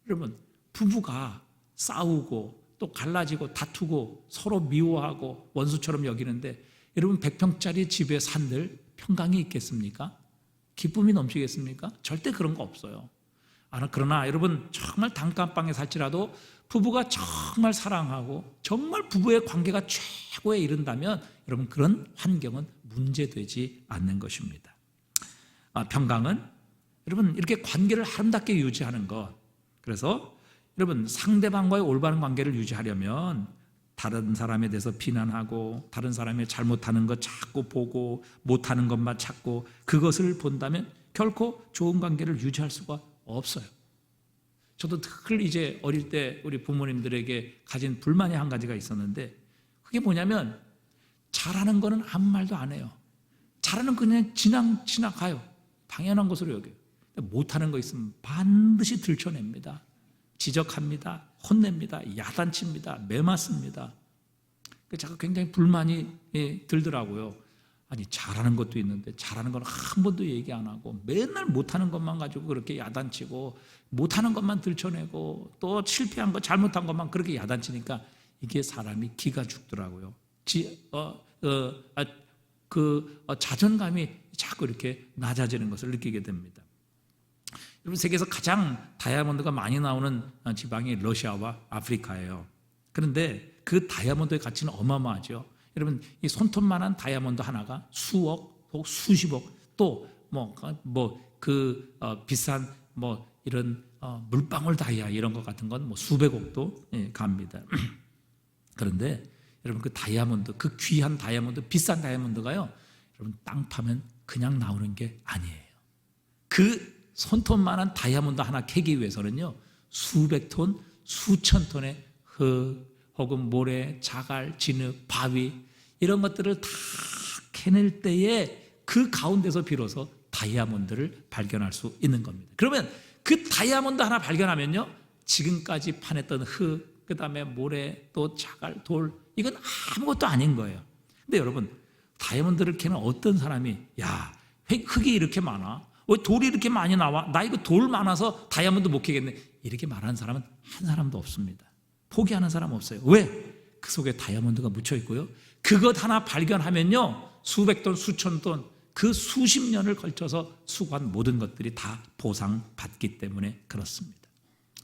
여러분, 부부가 싸우고 또 갈라지고 다투고 서로 미워하고 원수처럼 여기는데, 여러분, 100평짜리 집에 산들 평강이 있겠습니까? 기쁨이 넘치겠습니까? 절대 그런 거 없어요. 그러나 여러분, 정말 단칸방에 살지라도 부부가 정말 사랑하고 정말 부부의 관계가 최고에 이른다면 여러분, 그런 환경은 문제되지 않는 것입니다. 평강은 여러분, 이렇게 관계를 아름답게 유지하는 것. 그래서 여러분, 상대방과의 올바른 관계를 유지하려면 다른 사람에 대해서 비난하고 다른 사람의 잘못하는 것 자꾸 보고 못하는 것만 찾고 그것을 본다면 결코 좋은 관계를 유지할 수가 없어요. 저도 늘 이제 어릴 때 우리 부모님들에게 가진 불만이 한 가지가 있었는데, 그게 뭐냐면 잘하는 거는 아무 말도 안 해요. 잘하는 거 그냥 지나가요. 당연한 것으로 여겨요. 못하는 거 있으면 반드시 들춰냅니다. 지적합니다. 혼냅니다. 야단칩니다. 매맞습니다. 제가 굉장히 불만이 들더라고요. 아니, 잘하는 것도 있는데 잘하는 건 한 번도 얘기 안 하고 맨날 못하는 것만 가지고 그렇게 야단치고 못하는 것만 들춰내고 또 실패한 것, 잘못한 것만 그렇게 야단치니까 이게 사람이 기가 죽더라고요. 자존감이 자꾸 이렇게 낮아지는 것을 느끼게 됩니다. 여러분, 세계에서 가장 다이아몬드가 많이 나오는 지방이 러시아와 아프리카예요. 그런데 그 다이아몬드의 가치는 어마어마하죠. 여러분 이 손톱만한 다이아몬드 하나가 수억 혹 수십억 또 비싼 이런 물방울 다이아 이런 것 같은 건 수백억도 갑니다. 그런데 여러분 그 다이아몬드, 그 귀한 다이아몬드, 비싼 다이아몬드가요, 여러분 땅 파면 그냥 나오는 게 아니에요. 그 손톱만한 다이아몬드 하나 캐기 위해서는요, 수백 톤, 수천 톤의 흙 혹은 모래, 자갈, 진흙, 바위 이런 것들을 다 캐낼 때에 그 가운데서 비로소 다이아몬드를 발견할 수 있는 겁니다. 그러면 그 다이아몬드 하나 발견하면요, 지금까지 파냈던 흙, 그 다음에 모래, 또 자갈, 돌, 이건 아무것도 아닌 거예요. 근데 여러분, 다이아몬드를 캐는 어떤 사람이, 야, 흙이 이렇게 많아? 왜 돌이 이렇게 많이 나와? 나 이거 돌 많아서 다이아몬드 못 캐겠네. 이렇게 말하는 사람은 한 사람도 없습니다. 포기하는 사람 없어요. 왜? 그 속에 다이아몬드가 묻혀 있고요, 그것 하나 발견하면요, 수백 돈, 수천 돈, 그 수십 년을 걸쳐서 수고한 모든 것들이 다 보상받기 때문에 그렇습니다.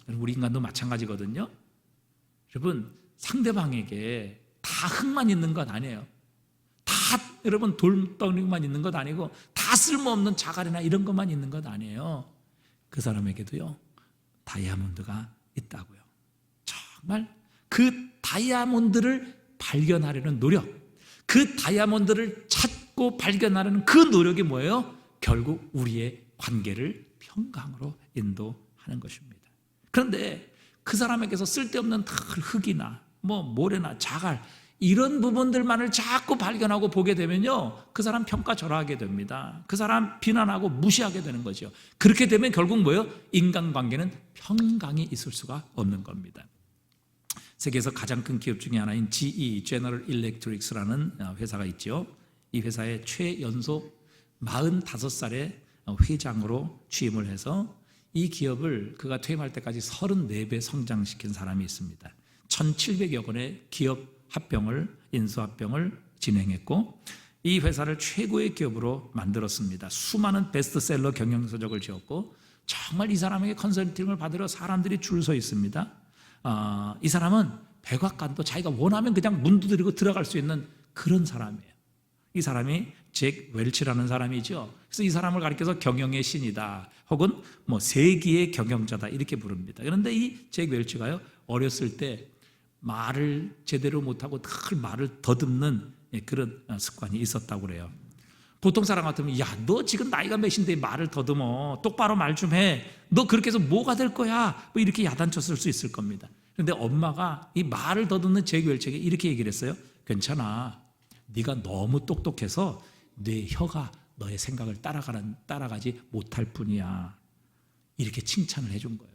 우리 인간도 마찬가지거든요. 여러분, 상대방에게 다 흙만 있는 건 아니에요. 다 여러분 돌덩이만 있는 것 아니고 다 쓸모없는 자갈이나 이런 것만 있는 것 아니에요. 그 사람에게도요, 다이아몬드가 있다고요. 정말 그 다이아몬드를 발견하려는 노력, 그 다이아몬드를 찾고 발견하려는 그 노력이 뭐예요? 결국 우리의 관계를 평강으로 인도하는 것입니다. 그런데 그 사람에게서 쓸데없는 흙이나 모래나 자갈 이런 부분들만을 자꾸 발견하고 보게 되면요, 그 사람 평가절하하게 됩니다. 그 사람 비난하고 무시하게 되는 거죠. 그렇게 되면 결국 뭐예요? 인간관계는 평강이 있을 수가 없는 겁니다. 세계에서 가장 큰 기업 중에 하나인 GE, General Electric라는 회사가 있죠. 이 회사의 최연소 45살에 회장으로 취임을 해서 이 기업을 그가 퇴임할 때까지 34배 성장시킨 사람이 있습니다. 1,700여 건의 기업 합병을, 인수합병을 진행했고, 이 회사를 최고의 기업으로 만들었습니다. 수많은 베스트셀러 경영서적을 지었고, 정말 이 사람에게 컨설팅을 받으러 사람들이 줄 서 있습니다. 이 사람은 백악관도 자기가 원하면 그냥 문 두드리고 들어갈 수 있는 그런 사람이에요. 이 사람이 잭 웰치라는 사람이죠. 그래서 이 사람을 가리켜서 경영의 신이다, 혹은 세기의 경영자다 이렇게 부릅니다. 그런데 이 잭 웰치가요, 어렸을 때 말을 제대로 못하고 늘 말을 더듬는 그런 습관이 있었다고 그래요. 보통 사람 같으면, 야, 너 지금 나이가 몇인데 말을 더듬어, 똑바로 말 좀 해, 너 그렇게 해서 뭐가 될 거야, 이렇게 야단쳤을 수 있을 겁니다. 그런데 엄마가 이 말을 더듬는 잭 웰치에게 이렇게 얘기를 했어요. 괜찮아, 네가 너무 똑똑해서 내 혀가 너의 생각을 따라가지 못할 뿐이야, 이렇게 칭찬을 해준 거예요.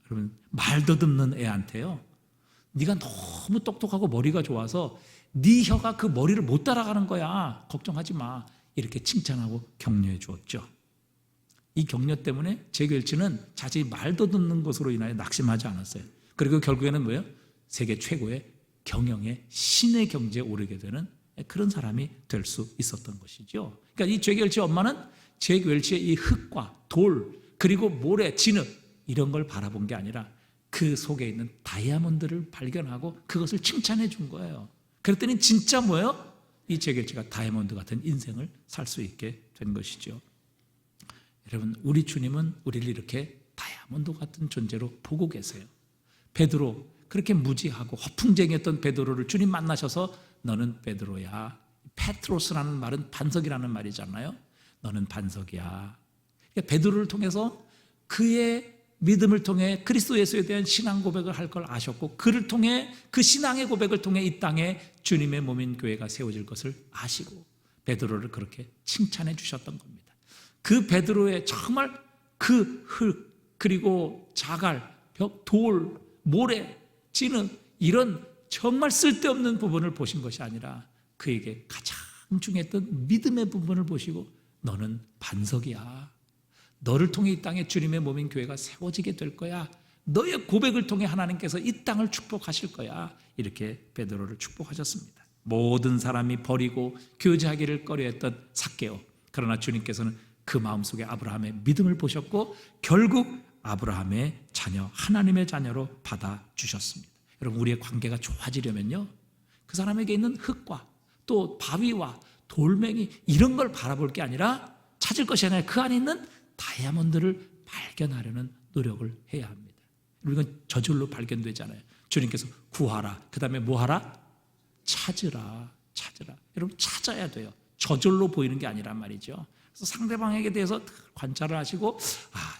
여러분, 말 더듬는 애한테요, 네가 너무 똑똑하고 머리가 좋아서 네 혀가 그 머리를 못 따라가는 거야, 걱정하지 마, 이렇게 칭찬하고 격려해 주었죠. 이 격려 때문에 잭 웰치는 자신이 말 더듬는 것으로 인하여 낙심하지 않았어요. 그리고 결국에는 뭐예요? 세계 최고의 경영의 신의 경지에 오르게 되는 그런 사람이 될 수 있었던 것이죠. 그러니까 이 잭 웰치의 엄마는 잭 웰치의 이 흙과 돌, 그리고 모래, 진흙 이런 걸 바라본 게 아니라 그 속에 있는 다이아몬드를 발견하고 그것을 칭찬해 준 거예요. 그랬더니 진짜 뭐예요? 이 잭 웰치가 다이아몬드 같은 인생을 살 수 있게 된 것이죠. 여러분, 우리 주님은 우리를 이렇게 다이아몬드 같은 존재로 보고 계세요. 베드로, 그렇게 무지하고 허풍쟁이였던 베드로를 주님 만나셔서 너는 베드로야, 페트로스라는 말은 반석이라는 말이잖아요. 너는 반석이야. 그러니까 베드로를 통해서 그의 믿음을 통해 그리스도 예수에 대한 신앙 고백을 할 걸 아셨고, 그를 통해 그 신앙의 고백을 통해 이 땅에 주님의 몸인 교회가 세워질 것을 아시고 베드로를 그렇게 칭찬해 주셨던 겁니다. 그 베드로의 정말 그 흙, 그리고 자갈, 벽, 돌, 모래, 진흙 이런 정말 쓸데없는 부분을 보신 것이 아니라 그에게 가장 중요했던 믿음의 부분을 보시고 너는 반석이야, 너를 통해 이 땅에 주님의 몸인 교회가 세워지게 될 거야, 너의 고백을 통해 하나님께서 이 땅을 축복하실 거야, 이렇게 베드로를 축복하셨습니다. 모든 사람이 버리고 교제하기를 꺼려했던 삭개오, 그러나 주님께서는 그 마음속에 아브라함의 믿음을 보셨고 결국 아브라함의 자녀, 하나님의 자녀로 받아주셨습니다. 여러분, 우리의 관계가 좋아지려면요, 그 사람에게 있는 흙과 또 바위와 돌멩이 이런 걸 바라볼 게 아니라 찾을 것이 아니라 그 안에 있는 다이아몬드를 발견하려는 노력을 해야 합니다. 이건 저절로 발견되잖아요. 주님께서 구하라, 그 다음에 뭐하라? 찾으라. 여러분 찾아야 돼요. 저절로 보이는 게 아니란 말이죠. 그래서 상대방에게 대해서 관찰을 하시고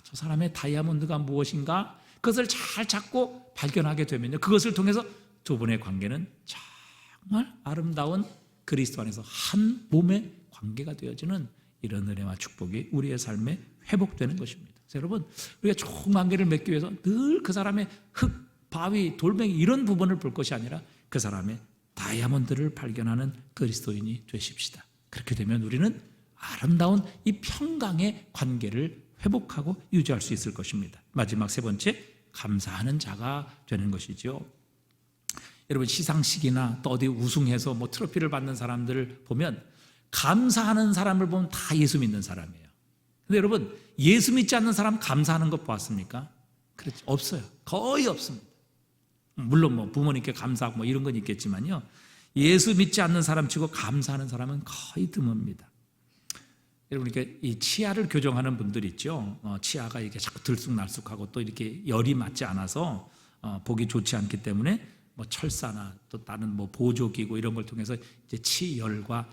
저 사람의 다이아몬드가 무엇인가 그것을 잘 찾고 발견하게 되면요, 그것을 통해서 두 분의 관계는 정말 아름다운 그리스도 안에서 한 몸의 관계가 되어지는 이런 은혜와 축복이 우리의 삶에 회복되는 것입니다. 그래서 여러분, 우리가 좋은 관계를 맺기 위해서 늘 그 사람의 흙, 바위, 돌멩이 이런 부분을 볼 것이 아니라 그 사람의 다이아몬드를 발견하는 그리스도인이 되십시다. 그렇게 되면 우리는 아름다운 이 평강의 관계를 회복하고 유지할 수 있을 것입니다. 마지막 세 번째, 감사하는 자가 되는 것이죠. 여러분, 시상식이나 또 어디 우승해서 뭐 트로피를 받는 사람들을 보면 감사하는 사람을 보면 다 예수 믿는 사람이에요. 근데 여러분, 예수 믿지 않는 사람 감사하는 것 보았습니까? 그렇죠. 없어요. 거의 없습니다. 물론 뭐 부모님께 감사하고 뭐 이런 건 있겠지만요, 예수 믿지 않는 사람 치고 감사하는 사람은 거의 드뭅니다. 여러분, 이렇게 이 치아를 교정하는 분들 있죠. 치아가 이렇게 자꾸 들쑥날쑥하고 또 이렇게 열이 맞지 않아서 보기 좋지 않기 때문에 뭐 철사나 또 다른 뭐 보조기구 이런 걸 통해서 이제 치열과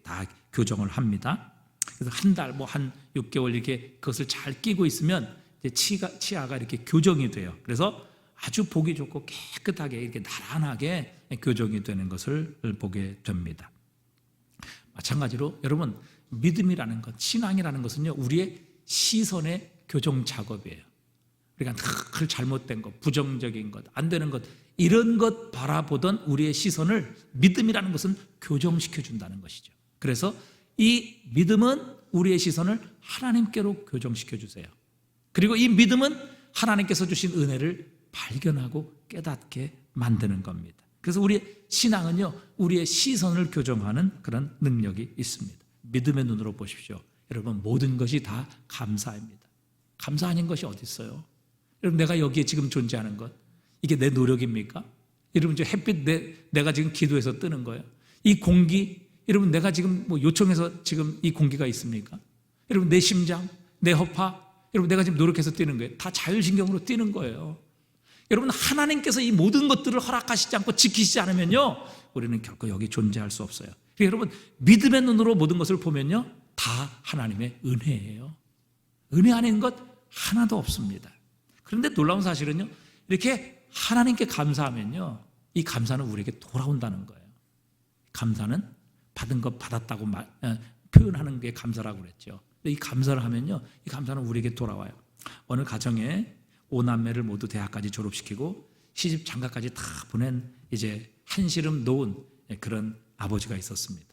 다 교정을 합니다. 그래서 한 달, 뭐 한 6개월 이렇게 그것을 잘 끼고 있으면 이제 치아가 이렇게 교정이 돼요. 그래서 아주 보기 좋고 깨끗하게 이렇게 나란하게 교정이 되는 것을 보게 됩니다. 마찬가지로 여러분, 믿음이라는 것, 신앙이라는 것은요, 우리의 시선의 교정 작업이에요. 그러니까 늘 잘못된 것, 부정적인 것, 안 되는 것, 이런 것 바라보던 우리의 시선을 믿음이라는 것은 교정시켜 준다는 것이죠. 그래서 이 믿음은 우리의 시선을 하나님께로 교정시켜 주세요. 그리고 이 믿음은 하나님께서 주신 은혜를 발견하고 깨닫게 만드는 겁니다. 그래서 우리의 신앙은요, 우리의 시선을 교정하는 그런 능력이 있습니다. 믿음의 눈으로 보십시오. 여러분, 모든 것이 다 감사입니다. 감사 아닌 것이 어디 있어요? 여러분, 내가 여기에 지금 존재하는 것, 이게 내 노력입니까? 여러분, 저 햇빛 내가 지금 기도해서 뜨는 거예요. 이 공기, 여러분, 내가 지금 뭐 요청해서 지금 이 공기가 있습니까? 여러분, 내 심장, 내 허파, 여러분, 내가 지금 노력해서 뛰는 거예요. 다 자율신경으로 뛰는 거예요. 여러분, 하나님께서 이 모든 것들을 허락하시지 않고 지키시지 않으면요, 우리는 결코 여기 존재할 수 없어요. 여러분, 믿음의 눈으로 모든 것을 보면요, 다 하나님의 은혜예요. 은혜 아닌 것 하나도 없습니다. 그런데 놀라운 사실은요, 이렇게 하나님께 감사하면요, 이 감사는 우리에게 돌아온다는 거예요. 감사는 받은 것 받았다고 표현하는 게 감사라고 그랬죠. 이 감사를 하면요, 이 감사는 우리에게 돌아와요. 어느 가정에 5남매를 모두 대학까지 졸업시키고 시집 장가까지 다 보낸 이제 한시름 놓은 그런 아버지가 있었습니다.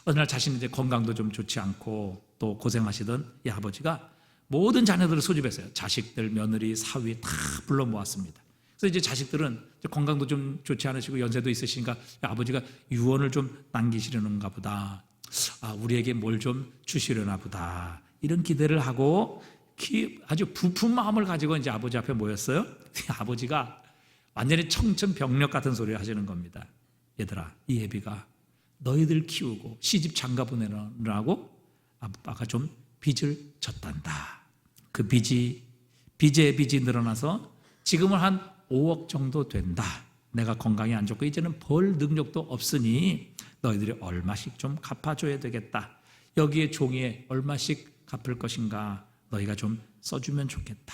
어느 날 자신이 이제 건강도 좀 좋지 않고 또 고생하시던 이 아버지가 모든 자녀들을 소집했어요. 자식들, 며느리, 사위 다 불러 모았습니다. 그래서 이제 자식들은 건강도 좀 좋지 않으시고 연세도 있으시니까 아버지가 유언을 좀 남기시려는가 보다. 우리에게 뭘 좀 주시려나 보다. 이런 기대를 하고 아주 부푼 마음을 가지고 이제 아버지 앞에 모였어요. 아버지가 완전히 청천벽력 같은 소리를 하시는 겁니다. 얘들아, 이 애비가 너희들 키우고 시집 장가 보내느라고 아빠가 좀 빚을 졌단다. 그 빚의 빚이 늘어나서 지금은 한 5억 정도 된다. 내가 건강이 안 좋고 이제는 벌 능력도 없으니 너희들이 얼마씩 좀 갚아줘야 되겠다. 여기에 종이에 얼마씩 갚을 것인가 너희가 좀 써주면 좋겠다.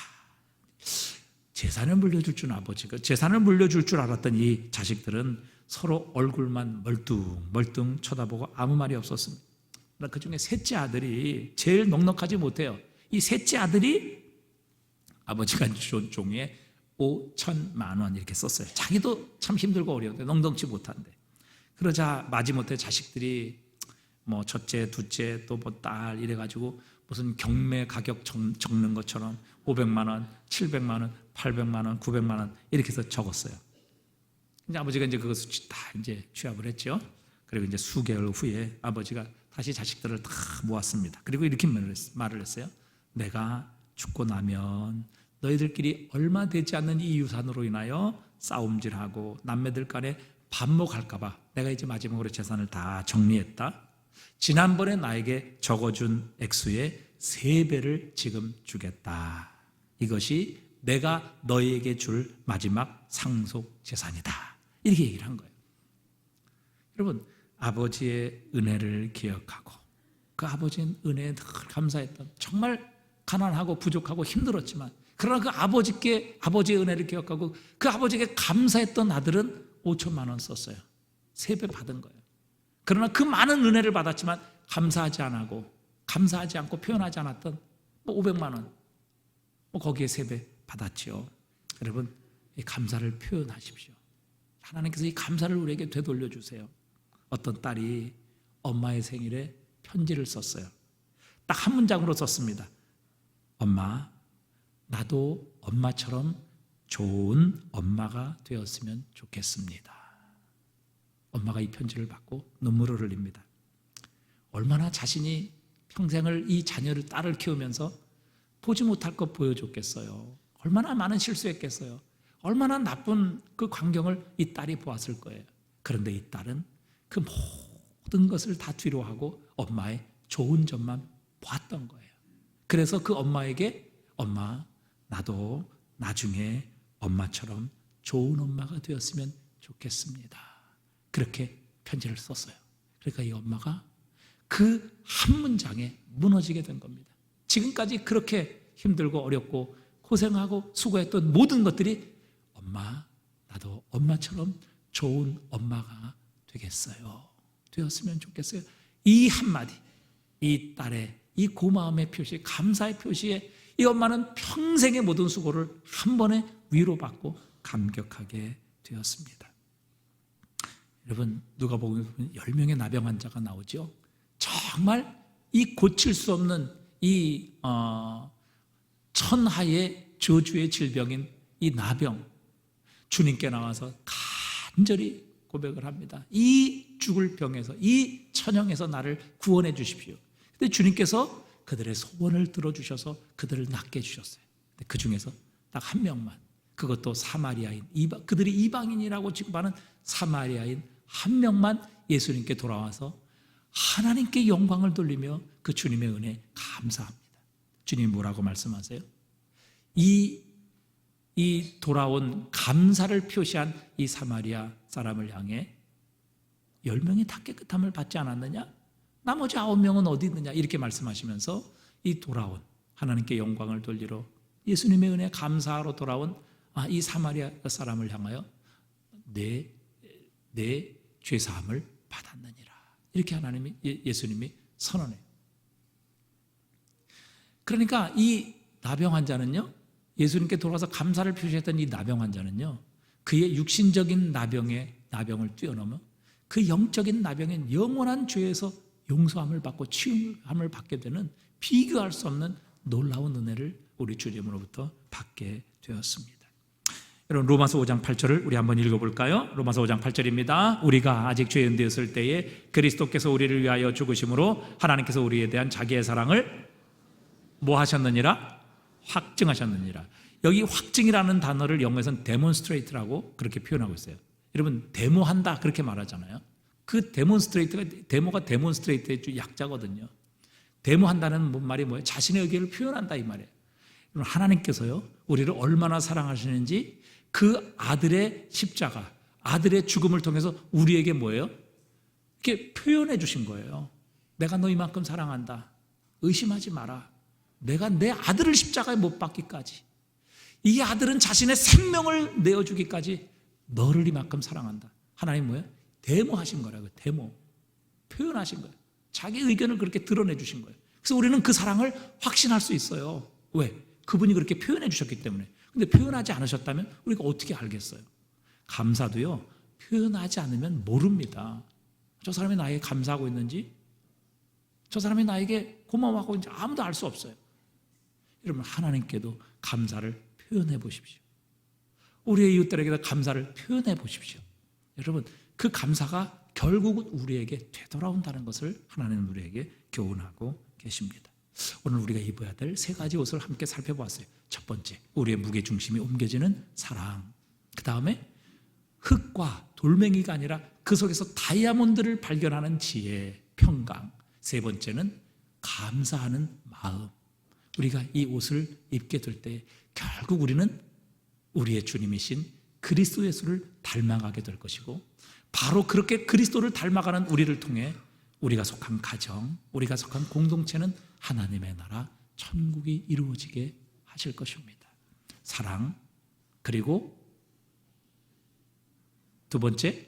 재산을 물려줄 줄 아버지가 재산을 물려줄 줄 알았던 이 자식들은 서로 얼굴만 멀뚱 쳐다보고 아무 말이 없었습니다. 그 중에 셋째 아들이 제일 넉넉하지 못해요. 이 셋째 아들이 아버지가 준 종이에 5천만 원 이렇게 썼어요. 자기도 참 힘들고 어려운데 넉넉지 못한데. 그러자 마지못해 자식들이 뭐 첫째, 둘째 또 뭐 딸 이래가지고 무슨 경매 가격 적는 것처럼 500만 원, 700만 원, 800만 원, 900만 원 이렇게 해서 적었어요. 이제 아버지가 이제 그것을 다 이제 취합을 했죠. 그리고 이제 수개월 후에 아버지가 다시 자식들을 다 모았습니다. 그리고 이렇게 말을 했어요. 내가 죽고 나면 너희들끼리 얼마 되지 않는 이 유산으로 인하여 싸움질하고 남매들 간에 반목할까 봐 내가 이제 마지막으로 재산을 다 정리했다. 지난번에 나에게 적어준 액수의 3배를 지금 주겠다. 이것이 내가 너희에게 줄 마지막 상속 재산이다. 이렇게 얘기를 한 거예요. 여러분, 아버지의 은혜를 기억하고 그 아버지의 은혜에 늘 감사했던, 정말 가난하고 부족하고 힘들었지만 그러나 그 아버지의 은혜를 기억하고 그 아버지에게 감사했던 아들은 5천만 원 썼어요. 3배 받은 거예요. 그러나 그 많은 은혜를 받았지만 감사하지 않고 표현하지 않았던 500만 원, 거기에 3배 받았죠. 여러분, 이 감사를 표현하십시오. 하나님께서 이 감사를 우리에게 되돌려 주세요. 어떤 딸이 엄마의 생일에 편지를 썼어요. 딱 한 문장으로 썼습니다. 엄마, 나도 엄마처럼 좋은 엄마가 되었으면 좋겠습니다. 엄마가 이 편지를 받고 눈물을 흘립니다. 얼마나 자신이 평생을 이 자녀를, 딸을 키우면서 보지 못할 것 보여줬겠어요. 얼마나 많은 실수했겠어요. 얼마나 나쁜 그 광경을 이 딸이 보았을 거예요. 그런데 이 딸은 그 모든 것을 다 뒤로하고 엄마의 좋은 점만 보았던 거예요. 그래서 그 엄마에게, 엄마, 나도 나중에 엄마처럼 좋은 엄마가 되었으면 좋겠습니다. 그렇게 편지를 썼어요. 그러니까 이 엄마가 그 한 문장에 무너지게 된 겁니다. 지금까지 그렇게 힘들고 어렵고 고생하고 수고했던 모든 것들이, 엄마, 나도 엄마처럼 좋은 엄마가 되었으면 좋겠어요. 이 한마디, 이 딸의 이 고마움의 표시, 감사의 표시에 이 엄마는 평생의 모든 수고를 한 번에 위로받고 감격하게 되었습니다. 여러분, 누가복음 10명의 나병 환자가 나오죠. 정말 이 고칠 수 없는 이 천하의 저주의 질병인 이 나병, 주님께 나와서 간절히 고백을 합니다. 이 죽을 병에서, 이 천형에서 나를 구원해 주십시오. 근데 주님께서 그들의 소원을 들어주셔서 그들을 낫게 해주셨어요. 그 중에서 딱 한 명만, 그것도 사마리아인, 그들이 이방인이라고 취급하는 사마리아인 한 명만 예수님께 돌아와서 하나님께 영광을 돌리며 그 주님의 은혜에 감사합니다. 주님이 뭐라고 말씀하세요? 이 돌아온 감사를 표시한 이 사마리아 사람을 향해 10명이 다 깨끗함을 받지 않았느냐? 나머지 9명은 어디 있느냐? 이렇게 말씀하시면서 이 돌아온, 하나님께 영광을 돌리러 예수님의 은혜에 감사하러 돌아온 이 사마리아 사람을 향하여 내 죄사함을 받았느니라. 이렇게 예수님이 선언해요. 그러니까 이 나병 환자는요, 예수님께 돌아와서 감사를 표시했던 이 나병 환자는요, 그의 육신적인 나병을 뛰어넘어 그 영적인 나병인 영원한 죄에서 용서함을 받고 치유함을 받게 되는 비교할 수 없는 놀라운 은혜를 우리 주님으로부터 받게 되었습니다. 여러분, 로마서 5장 8절을 우리 한번 읽어볼까요? 로마서 5장 8절입니다. 우리가 아직 죄인 되었을 때에 그리스도께서 우리를 위하여 죽으심으로 하나님께서 우리에 대한 자기의 사랑을 뭐 하셨느니라? 확증하셨느니라. 여기 확증이라는 단어를 영어에서는 demonstrate라고 그렇게 표현하고 있어요. 여러분, 데모한다 그렇게 말하잖아요. 그 데모가 demonstrate의 약자거든요. 데모한다는 말이 뭐예요? 자신의 의견을 표현한다 이 말이에요. 하나님께서요, 우리를 얼마나 사랑하시는지 그 아들의 십자가, 아들의 죽음을 통해서 우리에게 뭐예요? 이렇게 표현해 주신 거예요. 내가 너 이만큼 사랑한다. 의심하지 마라. 내가 내 아들을 십자가에 못 박기까지, 이 아들은 자신의 생명을 내어주기까지 너를 이만큼 사랑한다. 하나님 뭐예요? 데모하신 거라고요. 데모. 표현하신 거예요. 자기 의견을 그렇게 드러내 주신 거예요. 그래서 우리는 그 사랑을 확신할 수 있어요. 왜? 그분이 그렇게 표현해 주셨기 때문에. 근데 표현하지 않으셨다면 우리가 어떻게 알겠어요? 감사도요, 표현하지 않으면 모릅니다. 저 사람이 나에게 감사하고 있는지, 저 사람이 나에게 고마워하고 있는지 아무도 알 수 없어요. 여러분, 하나님께도 감사를 표현해 보십시오. 우리의 이웃들에게도 감사를 표현해 보십시오. 여러분, 그 감사가 결국은 우리에게 되돌아온다는 것을 하나님은 우리에게 교훈하고 계십니다. 오늘 우리가 입어야 될 3가지 옷을 함께 살펴보았어요. 첫 번째, 우리의 무게중심이 옮겨지는 사랑. 그 다음에 흙과 돌멩이가 아니라 그 속에서 다이아몬드를 발견하는 지혜, 평강. 세 번째는 감사하는 마음. 우리가 이 옷을 입게 될 때 결국 우리는 우리의 주님이신 그리스도 예수를 닮아가게 될 것이고, 바로 그렇게 그리스도를 닮아가는 우리를 통해 우리가 속한 가정, 우리가 속한 공동체는 하나님의 나라, 천국이 이루어지게 하실 것입니다. 사랑, 그리고 두 번째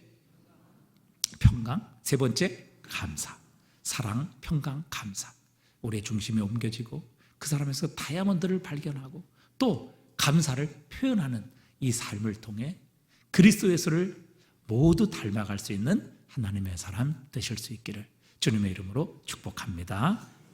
평강, 세 번째 감사. 사랑, 평강, 감사. 우리의 중심에 옮겨지고 그 사람에서 다이아몬드를 발견하고 또 감사를 표현하는 이 삶을 통해 그리스도 예수를 모두 닮아갈 수 있는 하나님의 사람 되실 수 있기를 주님의 이름으로 축복합니다.